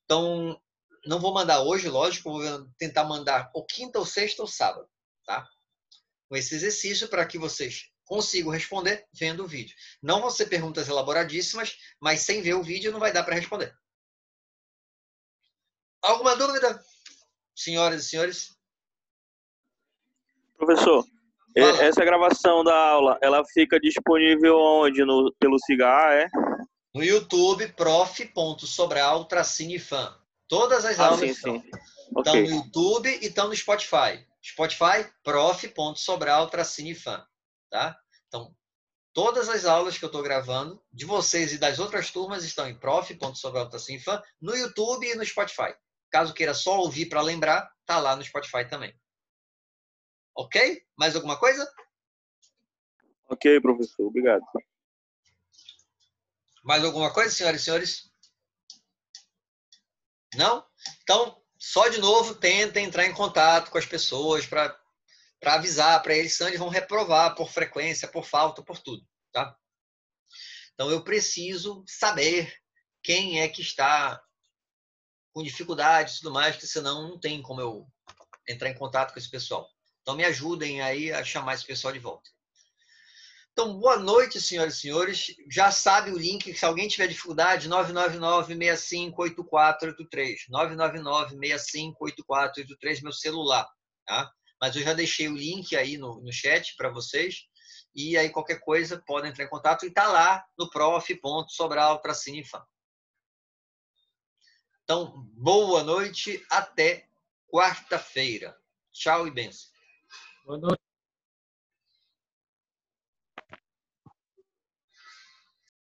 Então, não vou mandar hoje, lógico, vou tentar mandar ou quinta, ou sexta, ou sábado, tá? Com esse exercício para que vocês consigam responder vendo o vídeo. Não vão ser perguntas elaboradíssimas, mas sem ver o vídeo não vai dar para responder. Alguma dúvida, senhoras e senhores? Professor, Fala. essa gravação da aula, ela fica disponível onde? Pelo Cigar, é? No YouTube, prof.sobral_fan. Todas as Ah, aulas sim, estão. sim. Estão no Ok. YouTube e estão no Spotify. Spotify, prof.sobral_fan. Tá? Então, todas as aulas que eu estou gravando, de vocês e das outras turmas, estão em prof.sobral_fan, no YouTube e no Spotify. Caso queira só ouvir para lembrar, tá lá no Spotify também. Ok? Mais alguma coisa? Ok, professor. Obrigado. Mais alguma coisa, senhoras e senhores? Não? Então, só de novo, tentem entrar em contato com as pessoas para avisar para eles, senão eles vão reprovar por frequência, por falta, por tudo. Tá? Então, eu preciso saber quem é que está com dificuldades e tudo mais, porque senão não tem como eu entrar em contato com esse pessoal. Então, me ajudem aí a chamar esse pessoal de volta. Então, boa noite, senhoras e senhores. Já sabe o link, se alguém tiver dificuldade, 999-658483. 999-658483, meu celular. Tá? Mas eu já deixei o link aí no chat para vocês. E aí, qualquer coisa, podem entrar em contato. E está lá no prof.sobral_fan. Então, boa noite. Até quarta-feira. Tchau e bênção. Boa noite.